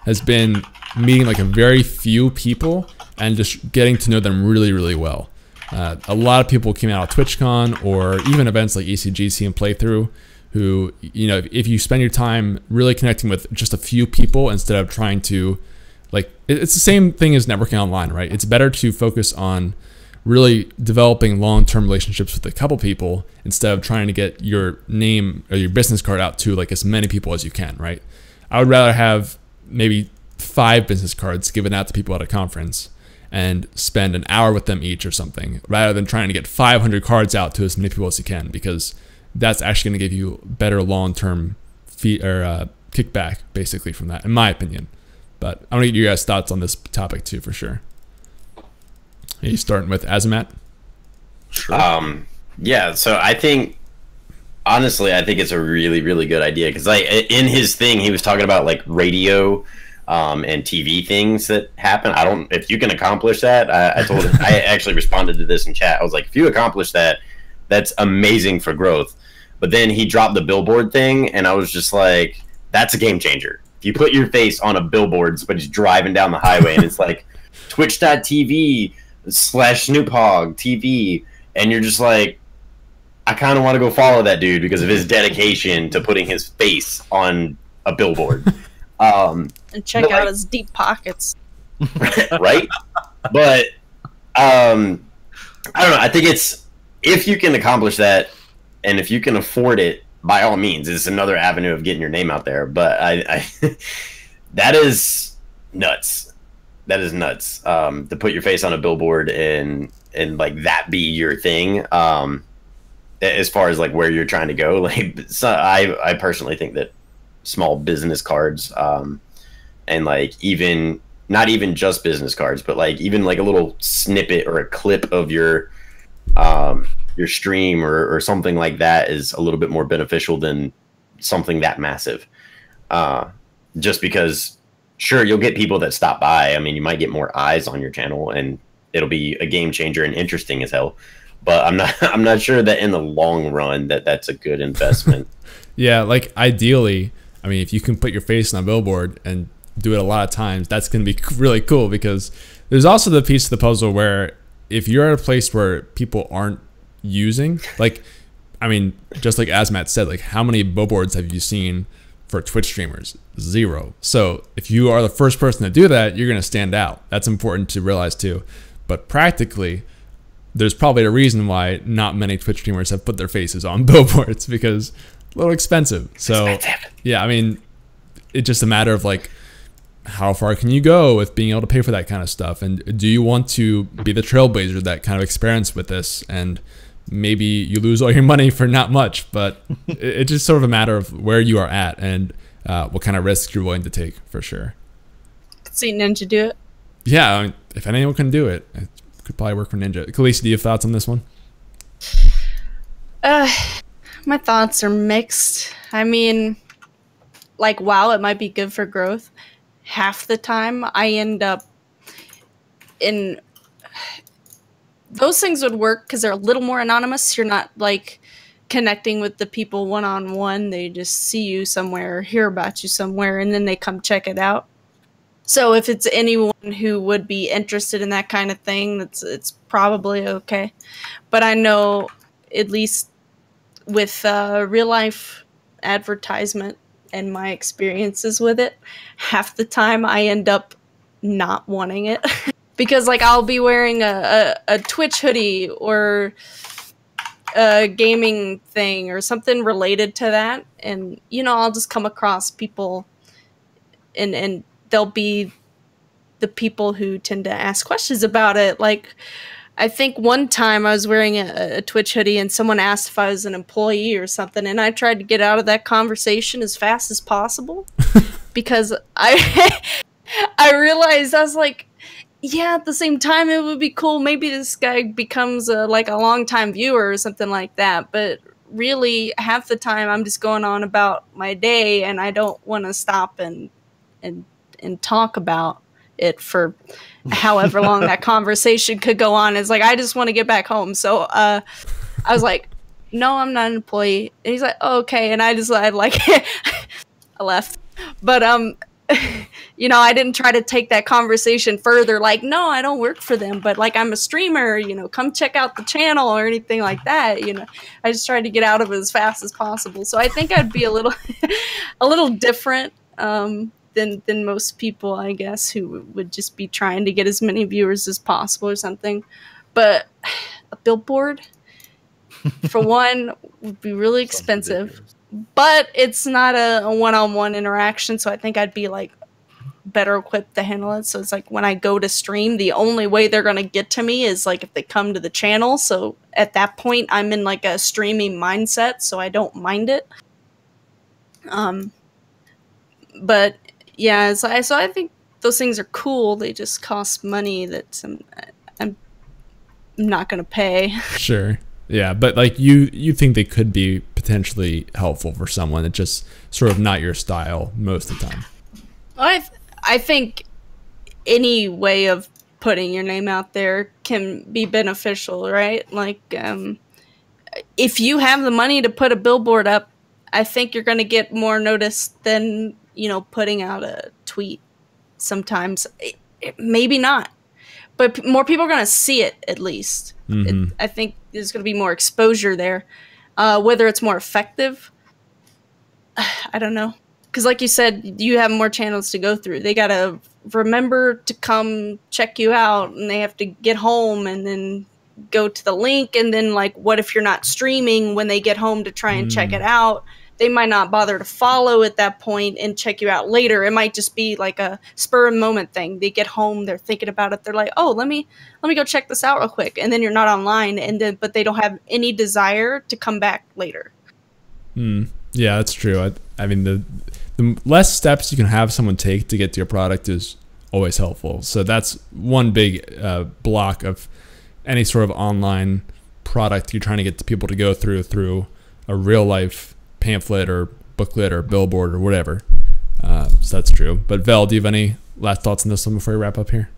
has been meeting like a very few people and just getting to know them really, really well. A lot of people came out of TwitchCon or even events like ECGC and Playthrough who, you know, if you spend your time really connecting with just a few people instead of trying to, like, it's the same thing as networking online, right? It's better to focus on really developing long-term relationships with a couple people instead of trying to get your name or your business card out to like as many people as you can, right? I would rather have maybe 5 business cards given out to people at a conference and spend an hour with them each or something, rather than trying to get 500 cards out to as many people as you can, because that's actually going to give you better long-term fee or kickback basically from that, in my opinion. But I want to get your guys' thoughts on this topic too, for sure. Are you starting with Azumatt? Sure. Yeah, so I think, honestly, I think it's a really, really good idea, because like in his thing, he was talking about like radio and TV things that happen. I don't, if you can accomplish that, I told him, I actually responded to this in chat. I was like, if you accomplish that, that's amazing for growth. But then he dropped the billboard thing, and I was just like, that's a game changer. If you put your face on a billboard, but he's driving down the highway, and it's like twitch.tv/SnoopHogg TV, and you're just like, I kind of want to go follow that dude because of his dedication to putting his face on a billboard. And check out his deep pockets. Right? But I don't know. I think it's, if you can accomplish that, and if you can afford it, by all means, it's another avenue of getting your name out there. But I that is nuts. That is nuts. To put your face on a billboard and like that be your thing. As far as like where you're trying to go, like, so I personally think that small business cards, and like even not even just business cards, but like even like a little snippet or a clip of your stream or something like that is a little bit more beneficial than something that massive. Just because, sure, you'll get people that stop by. I mean, you might get more eyes on your channel, and it'll be a game changer and interesting as hell. But I'm not sure that in the long run that's a good investment. Yeah, like ideally, I mean, if you can put your face on a billboard and do it a lot of times, that's going to be really cool, because there's also the piece of the puzzle where if you're at a place where people aren't using, like, I mean, just like Azumatt said, like, how many billboards have you seen for Twitch streamers? 0. So if you are the first person to do that, you're going to stand out. That's important to realize too. But practically, there's probably a reason why not many Twitch streamers have put their faces on billboards, because a little expensive. So yeah, I mean, it's just a matter of like, how far can you go with being able to pay for that kind of stuff? And do you want to be the trailblazer that kind of experiments with this? And maybe you lose all your money for not much, but it's just sort of a matter of where you are at and what kind of risks you're willing to take, for sure. See Ninja do it. Yeah, I mean, if anyone can do it, it could probably work for Ninja. Khalysi, do you have thoughts on this one? My thoughts are mixed. I mean, like, while it might be good for growth, half the time I end up in... Those things would work because they're a little more anonymous. You're not, like, connecting with the people one-on-one. They just see you somewhere, hear about you somewhere, and then they come check it out. So if it's anyone who would be interested in that kind of thing, it's probably okay. But I know, at least with real-life advertisement and my experiences with it, half the time I end up not wanting it. Because, like, I'll be wearing a Twitch hoodie or a gaming thing or something related to that, and, you know, I'll just come across people, and they'll be the people who tend to ask questions about it. Like, I think one time I was wearing a Twitch hoodie and someone asked if I was an employee or something, and I tried to get out of that conversation as fast as possible because I realized, I was like, yeah, at the same time, it would be cool. Maybe this guy becomes like a longtime viewer or something like that. But really, half the time, I'm just going on about my day, and I don't want to stop and talk about it for however long that conversation could go on. It's like, I just want to get back home. So I was like, no, I'm not an employee. And he's like, oh, okay. And I left. But you know, I didn't try to take that conversation further. Like, no, I don't work for them, but like, I'm a streamer, you know, come check out the channel or anything like that. You know, I just tried to get out of it as fast as possible. So I think I'd be a little, a little different than most people, I guess, who would just be trying to get as many viewers as possible or something. but a billboard, for one, would be really expensive. But it's not a one-on-one interaction, so I think I'd be like better equipped to handle it. So it's like when I go to stream, the only way they're gonna get to me is like if they come to the channel. So at that point, I'm in like a streaming mindset, so I don't mind it. But yeah, so I think those things are cool. They just cost money that I'm not gonna pay. Sure. Yeah, but like you think they could be potentially helpful for someone. It's just sort of not your style most of the time. I think any way of putting your name out there can be beneficial, right? Like, if you have the money to put a billboard up, I think you're going to get more notice than, you know, putting out a tweet. Sometimes, maybe not, but more people are going to see it at least. I think there's going to be more exposure there. Whether it's more effective, I don't know. Because like you said, you have more channels to go through. They got to remember to come check you out, and they have to get home and then go to the link. And then, like, what if you're not streaming when they get home to try and check it out? They might not bother to follow at that point and check you out later. It might just be like a spur of the moment thing. They get home, they're thinking about it. They're like, "Oh, let me go check this out real quick." And then you're not online, but they don't have any desire to come back later. Yeah, that's true. I mean, the less steps you can have someone take to get to your product is always helpful. So that's one big block of any sort of online product you're trying to get the people to go through a real life pamphlet or booklet or billboard or whatever. So that's true. But Vel, do you have any last thoughts on this one before we wrap up here?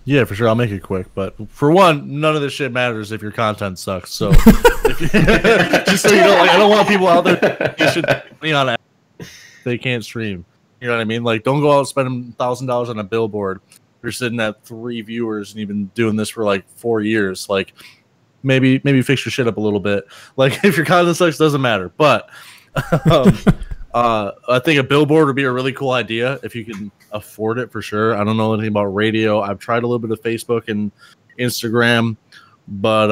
Yeah, for sure. I'll make it quick. But for one, none of this shit matters if your content sucks. So just so you know, like, I don't want people out there you should be on it. They can't stream. You know what I mean? Like, don't go out and spend $1,000 on a billboard. You're sitting at 3 viewers and you've been doing this for like 4 years. Like, maybe fix your shit up a little bit. Like, if your content sucks, doesn't matter. But I think a billboard would be a really cool idea if you can afford it, for sure. I don't know anything about radio. I've tried a little bit of Facebook and Instagram, but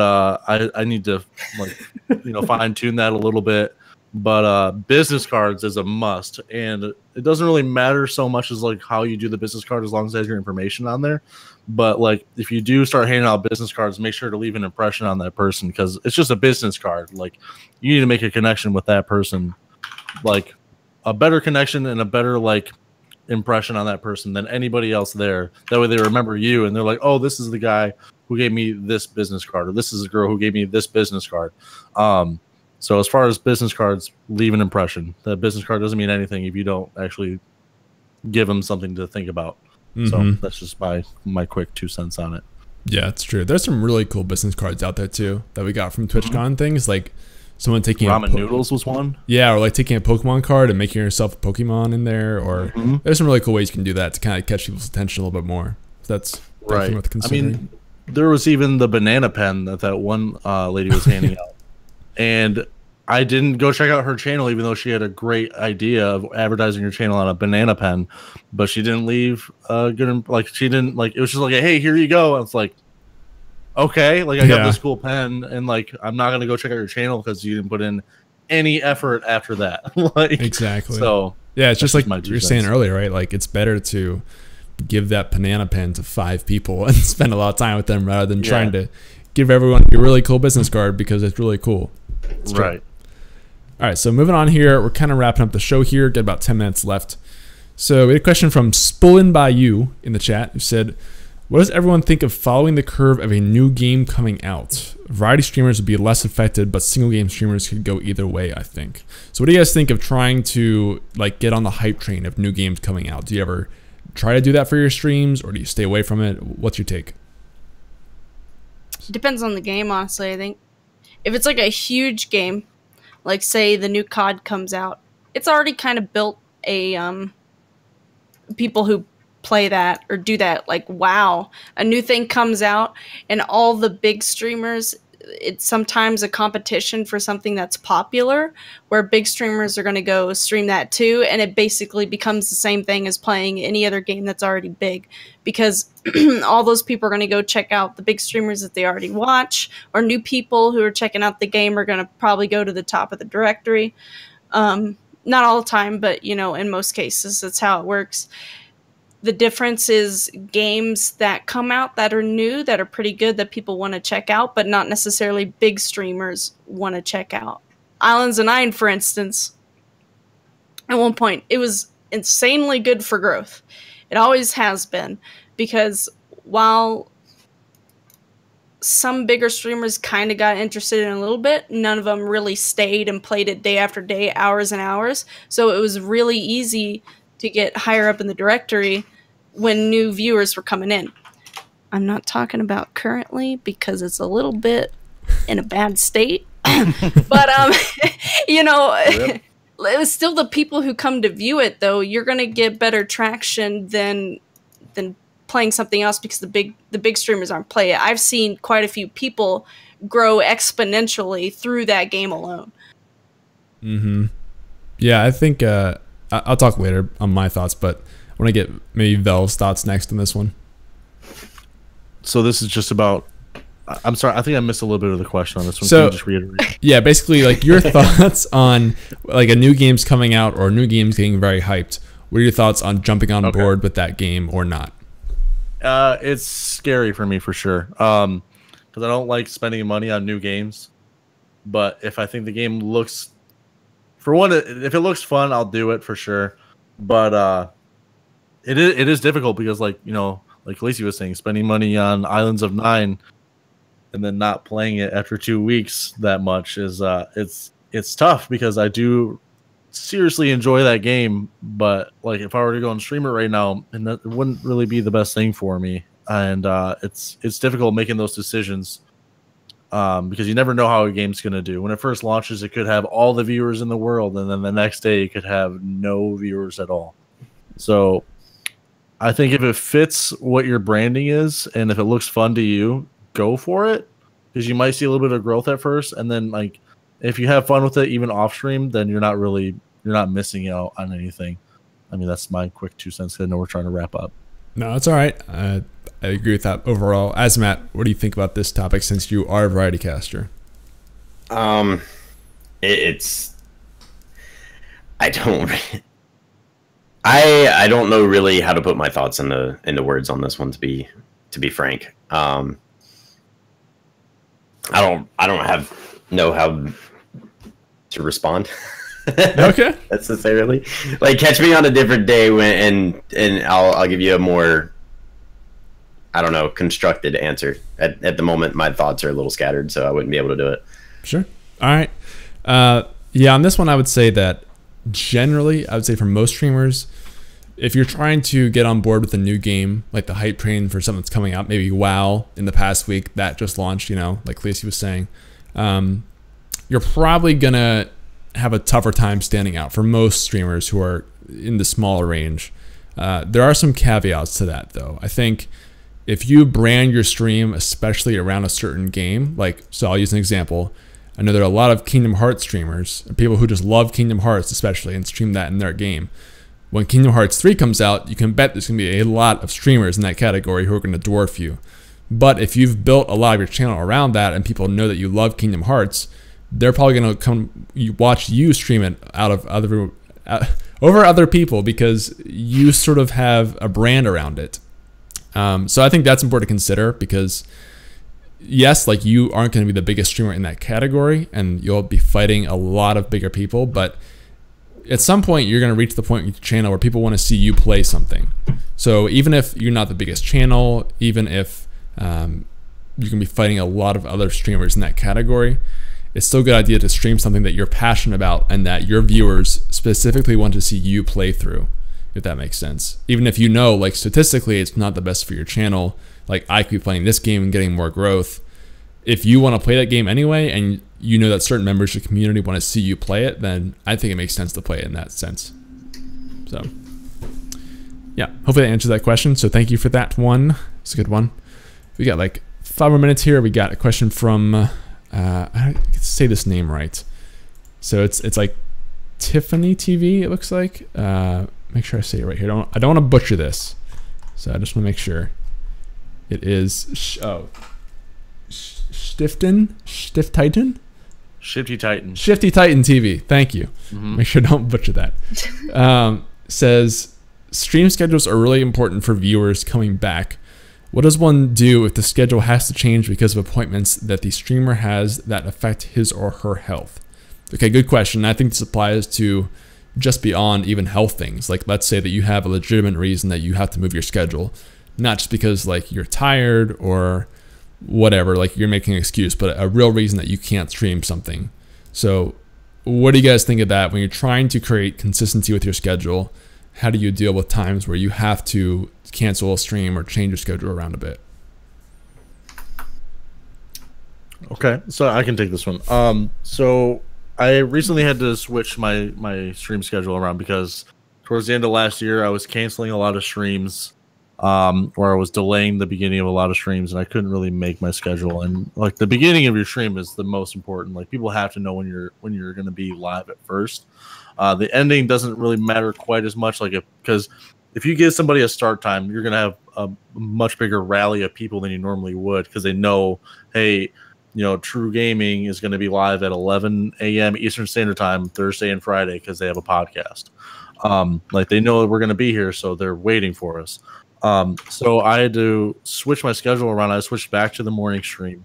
I need to, like, fine tune that a little bit. But business cards is a must, and it doesn't really matter so much as like how you do the business card, as long as it has your information on there. But like, if you do start handing out business cards, make sure to leave an impression on that person, because it's just a business card. Like, you need to make a connection with that person, like a better connection and a better like impression on that person than anybody else there. That way they remember you and they're like, oh, this is the guy who gave me this business card, or this is the girl who gave me this business card. So as far as business cards, leave an impression. That business card doesn't mean anything if you don't actually give them something to think about. So that's just my quick 2 cents on it. Yeah, it's true. There's some really cool business cards out there too that we got from TwitchCon things, like someone taking ramen noodles was one. Yeah, or like taking a Pokemon card and making yourself a Pokemon in there, or there's some really cool ways you can do that to kind of catch people's attention a little bit more. That's right. Worth considering. I mean, there was even the banana pen that one lady was handing out, and I didn't go check out her channel, even though she had a great idea of advertising her channel on a banana pen, but she didn't leave good. Like, she didn't, like, it was just like, hey, here you go. And it's like, okay, like, I got this cool pen, and like, I'm not gonna go check out your channel because you didn't put in any effort after that. Like, exactly. So yeah, it's just like you were saying earlier, right? Like, it's better to give that banana pen to 5 people and spend a lot of time with them rather than trying to give everyone a really cool business card because it's really cool. It's right. All right, so moving on here, we're kind of wrapping up the show here. Got about 10 minutes left. So we had a question from Spullen by You in the chat, who said, what does everyone think of following the curve of a new game coming out? Variety streamers would be less affected, but single game streamers could go either way, I think. So what do you guys think of trying to like get on the hype train of new games coming out? Do you ever try to do that for your streams, or do you stay away from it? What's your take? Depends on the game, honestly, I think. If it's like a huge game, like say the new COD comes out, it's already kind of built a people who play that or do that, like, wow, a new thing comes out and all the big streamers it's sometimes a competition for something that's popular, where big streamers are going to go stream that too, and it basically becomes the same thing as playing any other game that's already big, because all those people are going to go check out the big streamers that they already watch, or new people who are checking out the game are going to probably go to the top of the directory. Not all the time, but you know, in most cases, that's how it works. The difference is games that come out that are new, that are pretty good, that people want to check out, but not necessarily big streamers want to check out. Islands of Nine, for instance, at one point, it was insanely good for growth. It always has been, because while some bigger streamers kind of got interested in a little bit, none of them really stayed and played it day after day, hours and hours. So it was really easy to get higher up in the directory when new viewers were coming in. I'm not talking about currently, because it's a little bit in a bad state. But you know, it was still the people who come to view it, though. You're going to get better traction than playing something else, because the big streamers aren't playing it. I've seen quite a few people grow exponentially through that game alone. Yeah, I think I'll talk later on my thoughts, but I want to get maybe Vel's thoughts next on this one. So this is just about, I'm sorry, I think I missed a little bit of the question on this one. So, can you just reiterate? Yeah, basically, like, your thoughts on like a new game's coming out or new game's getting very hyped. What are your thoughts on jumping on board with that game or not? It's scary for me, for sure, because I don't like spending money on new games. But if I think the game looks, for one, if it looks fun, I'll do it for sure. But it is difficult, because, like, you know, like Khalysi was saying, spending money on Islands of Nine and then not playing it after 2 weeks that much is it's tough, because I do seriously enjoy that game. But like, if I were to go and stream it right now, and that wouldn't really be the best thing for me. And it's difficult making those decisions, because you never know how a game's going to do. When it first launches, it could have all the viewers in the world, and then the next day it could have no viewers at all. So I think if it fits what your branding is, and if it looks fun to you, go for it, because you might see a little bit of growth at first, and then, like, if you have fun with it even off stream, then you're not missing out on anything. I mean, that's my quick 2 cents. I know we're trying to wrap up. No, that's all right. I agree with that overall. Azumatt, what do you think about this topic, since you are a variety caster? It's I don't know really how to put my thoughts into words on this one, to be frank. I don't know how to respond. Okay. Necessarily. Like, catch me on a different day and I'll give you a more, I don't know, constructed answer. At the moment, my thoughts are a little scattered, so I wouldn't be able to do it. Sure. All right. Yeah, on this one, I would say that generally, I would say for most streamers, if you're trying to get on board with a new game, like the hype train for something that's coming out, maybe WoW in the past week that just launched, you know, like Khalysi was saying, you're probably gonna have a tougher time standing out for most streamers who are in the smaller range. There are some caveats to that, though. I think if you brand your stream, especially around a certain game, like, so I'll use an example. I know there are a lot of Kingdom Hearts streamers, people who just love Kingdom Hearts especially, and stream that in their game. When Kingdom Hearts 3 comes out, you can bet there's going to be a lot of streamers in that category who are going to dwarf you. But if you've built a lot of your channel around that and people know that you love Kingdom Hearts, they're probably going to come watch you stream it over other people, because you sort of have a brand around it. So I think that's important to consider, because yes, like, you aren't going to be the biggest streamer in that category, and you'll be fighting a lot of bigger people, but at some point you're going to reach the point with your channel where people want to see you play something. So even if you're not the biggest channel, even if you can be fighting a lot of other streamers in that category, it's still a good idea to stream something that you're passionate about and that your viewers specifically want to see you play through, if that makes sense. Even if you know, like, statistically it's not the best for your channel, like, I could be playing this game and getting more growth. If you want to play that game anyway, and you know that certain members of the community want to see you play it, then I think it makes sense to play it in that sense. So, yeah, hopefully that answers that question. So thank you for that one. It's a good one. We got like 5 more minutes here. We got a question from I can say this name right. So it's like Tiffany TV. It looks like. Make sure I say it right here. I don't want to butcher this, so I just want to make sure. It is Shifty Titan TV. Thank you. Make sure don't butcher that. Says stream schedules are really important for viewers coming back. What does one do if the schedule has to change because of appointments that the streamer has that affect his or her health? Okay, good question. I think this applies to just beyond even health things. Like, let's say that you have a legitimate reason that you have to move your schedule, not just because like you're tired or whatever, like you're making an excuse, but a real reason that you can't stream something. So what do you guys think of that when you're trying to create consistency with your schedule? How do you deal with times where you have to cancel a stream or change your schedule around a bit? Okay, so I can take this one. So I recently had to switch my stream schedule around because towards the end of last year I was canceling a lot of streams, or I was delaying the beginning of a lot of streams, and I couldn't really make my schedule. And like the beginning of your stream is the most important. Like people have to know when you're going to be live at first. The ending doesn't really matter quite as much, like because if you give somebody a start time, you're going to have a much bigger rally of people than you normally would, because they know, hey, TRUgaming is going to be live at 11 a.m. Eastern Standard Time Thursday and Friday because they have a podcast. Like they know we're going to be here, so they're waiting for us. So I had to switch my schedule around. I switched back to the morning stream,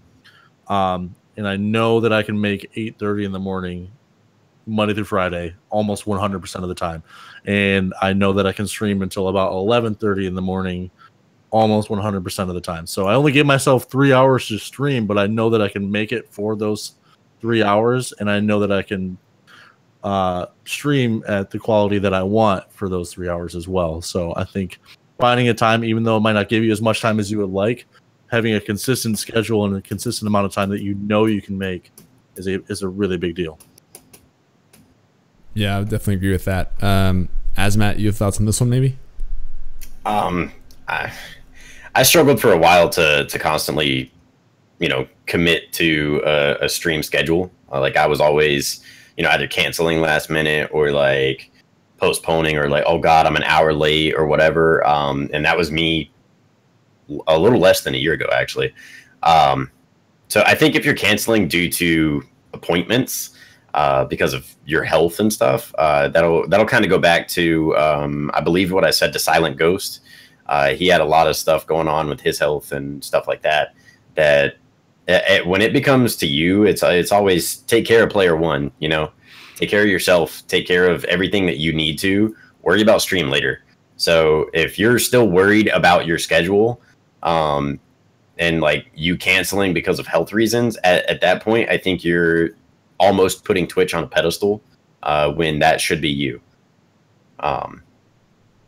and I know that I can make 8:30 in the morning Monday through Friday almost 100% of the time, and I know that I can stream until about 11:30 in the morning almost 100% of the time. So I only give myself 3 hours to stream, but I know that I can make it for those 3 hours, and I know that I can stream at the quality that I want for those 3 hours as well. So I think finding a time, even though it might not give you as much time as you would like, having a consistent schedule and a consistent amount of time that you can make is a really big deal. Yeah, I would definitely agree with that. Azumatt, you have thoughts on this one, maybe? I struggled for a while to constantly, commit to a stream schedule. Like I was always, either canceling last minute or like postponing, or like, oh God, I'm an hour late or whatever. And that was me a little less than a year ago, actually. So I think if you're canceling due to appointments, because of your health and stuff, that'll kind of go back to, I believe what I said to Silent Ghost. He had a lot of stuff going on with his health and stuff like that. When it becomes to you, it's always take care of player one. Take care of yourself. Take care of everything that you need to. Worry about stream later. So if you're still worried about your schedule, and like you canceling because of health reasons, at that point, I think you're almost putting Twitch on a pedestal, when that should be you. And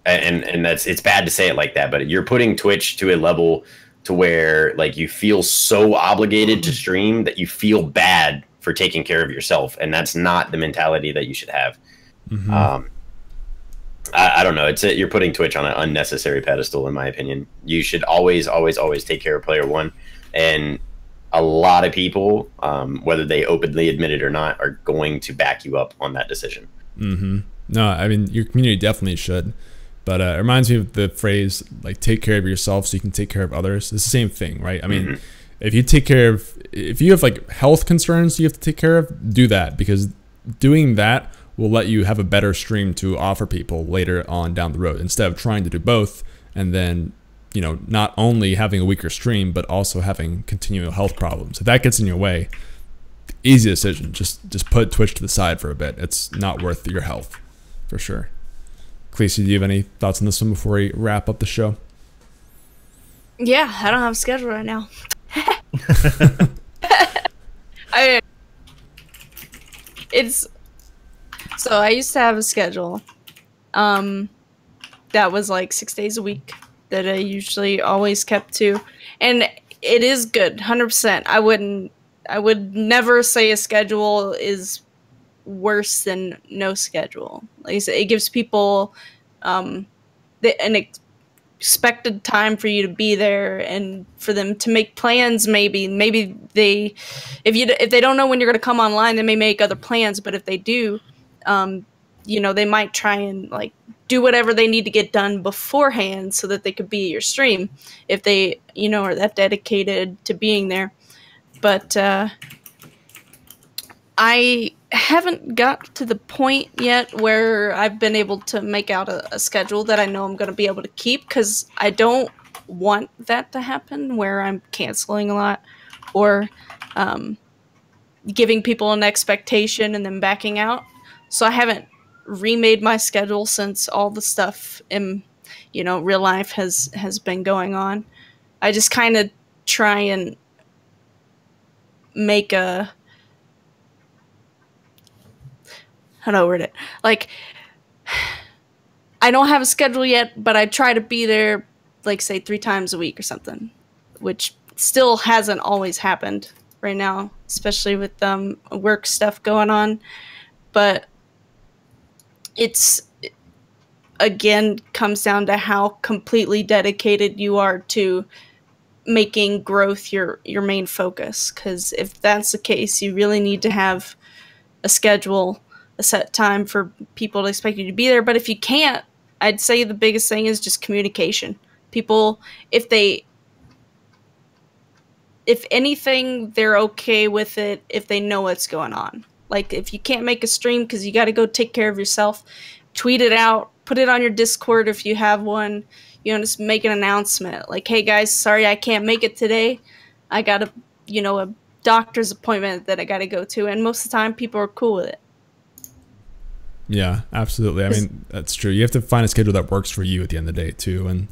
it's bad to say it like that, but you're putting Twitch to a level to where like you feel so obligated to stream that you feel bad for taking care of yourself, and that's not the mentality that you should have. I don't know. You're putting Twitch on an unnecessary pedestal, in my opinion. You should always take care of player one, and a lot of people, whether they openly admit it or not, are going to back you up on that decision. No, I mean, your community definitely should. But it reminds me of the phrase, like, take care of yourself so you can take care of others. It's the same thing, right? I mean, if you have like health concerns you have to take care of, do that, because doing that will let you have a better stream to offer people later on down the road, instead of trying to do both and then, not only having a weaker stream, but also having continual health problems. If that gets in your way, easy decision. Just put Twitch to the side for a bit. It's not worth your health, for sure. Khalysi, do you have any thoughts on this one before we wrap up the show? Yeah, I don't have a schedule right now. So I used to have a schedule that was like 6 days a week that I usually always kept to, and it is good, 100%. I would never say a schedule is worse than no schedule. Like I said, it gives people expected time for you to be there and for them to make plans. Maybe they, if they don't know when you're going to come online, they may make other plans. But if they do, you know, they might try and like do whatever they need to get done beforehand so that they could be at your stream if they, you know, are that dedicated to being there. But I haven't got to the point yet where I've been able to make out a schedule that I know I'm going to be able to keep, because I don't want that to happen where I'm canceling a lot or giving people an expectation and then backing out. So I haven't remade my schedule since all the stuff in, you know, real life has been going on. I just kind of try and make a, how do I word it? Like, I don't have a schedule yet, but I try to be there, like, say, 3 times a week or something, which still hasn't always happened right now, especially with work stuff going on. But it's, again, comes down to how completely dedicated you are to making growth your main focus. Because if that's the case, you really need to have a schedule, a set time for people to expect you to be there. But if you can't, I'd say the biggest thing is just communication. People, if anything, they're okay with it if they know what's going on. Like, if you can't make a stream because you got to go take care of yourself, tweet it out, put it on your Discord if you have one, you know, just make an announcement. Like, hey guys, sorry I can't make it today. I got a, you know, a doctor's appointment that I got to go to. And most of the time people are cool with it. Yeah, absolutely. I mean, that's true. You have to find a schedule that works for you at the end of the day too. And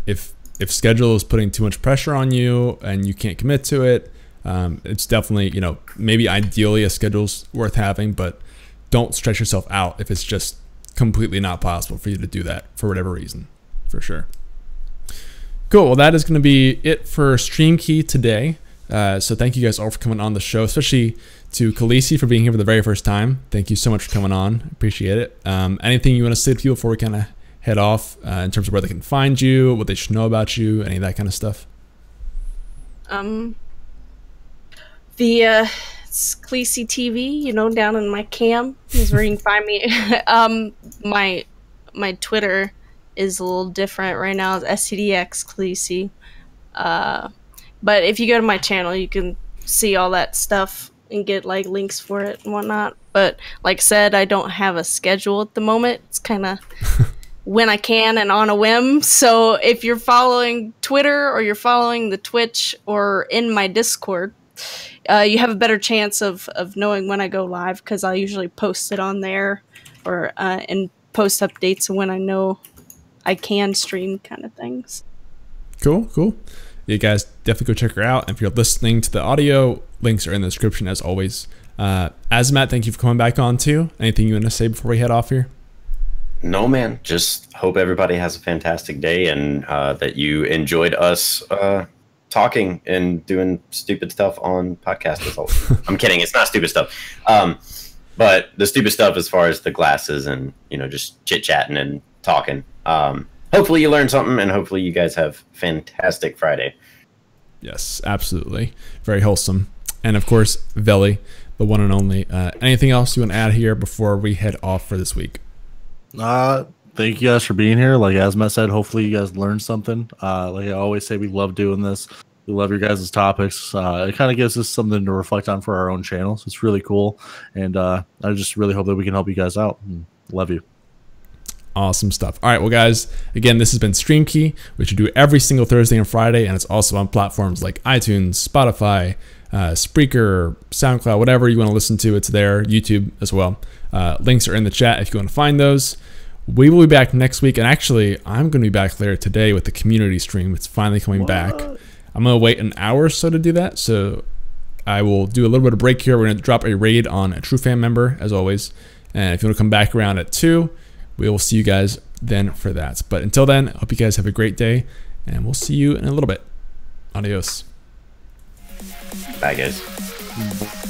if schedule is putting too much pressure on you and you can't commit to it, it's definitely, you know, maybe ideally a schedule's worth having, but don't stretch yourself out if it's just completely not possible for you to do that for whatever reason, for sure. Cool. Well, that is going to be it for Stream Key today. So thank you guys all for coming on the show, especially to Khalysi for being here for the very first time. Thank you so much for coming on. Appreciate it. Anything you want to say to people before we kind of head off in terms of where they can find you, what they should know about you, any of that kind of stuff? It's KhalysiTV, you know, down in my cam is where you can find me. My Twitter is a little different right now. It's SCDX Khalysi. But if you go to my channel, you can see all that stuff and get like links for it and whatnot. But like I said, I don't have a schedule at the moment. It's kind of when I can and on a whim. So if you're following Twitter or you're following the Twitch or in my Discord, you have a better chance of knowing when I go live, because I usually post it on there or and post updates when I know I can stream, kind of things. Cool. You guys definitely go check her out. And if you're listening to the audio, links are in the description as always. Azumatt, thank you for coming back on too. Anything you want to say before we head off here? No, man. Just hope everybody has a fantastic day and that you enjoyed us talking and doing stupid stuff on podcast results. I'm kidding. It's not stupid stuff. But the stupid stuff as far as the glasses and, you know, just chit-chatting and talking. Hopefully you learned something, and hopefully you guys have fantastic Friday. Yes, absolutely. Very wholesome. And of course, Veli, the one and only. Anything else you want to add here before we head off for this week? Thank you guys for being here. Like Azumatt said, hopefully you guys learned something. Like I always say, we love doing this. We love your guys' topics. It kind of gives us something to reflect on for our own channels. It's really cool. And I just really hope that we can help you guys out. Love you. Awesome stuff. All right, well, guys, again, this has been Stream Key, which we do every single Thursday and Friday, and it's also on platforms like iTunes, Spotify, Spreaker, SoundCloud, whatever you want to listen to, it's there, YouTube as well. Links are in the chat if you want to find those. We will be back next week, and actually, I'm going to be back later today with the community stream. It's finally coming back. I'm going to wait an hour or so to do that, so I will do a little bit of break here. We're going to drop a raid on a TRUfam member, as always, and if you want to come back around at 2, we will see you guys then for that. But until then, I hope you guys have a great day, and we'll see you in a little bit. Adios. Bye, guys.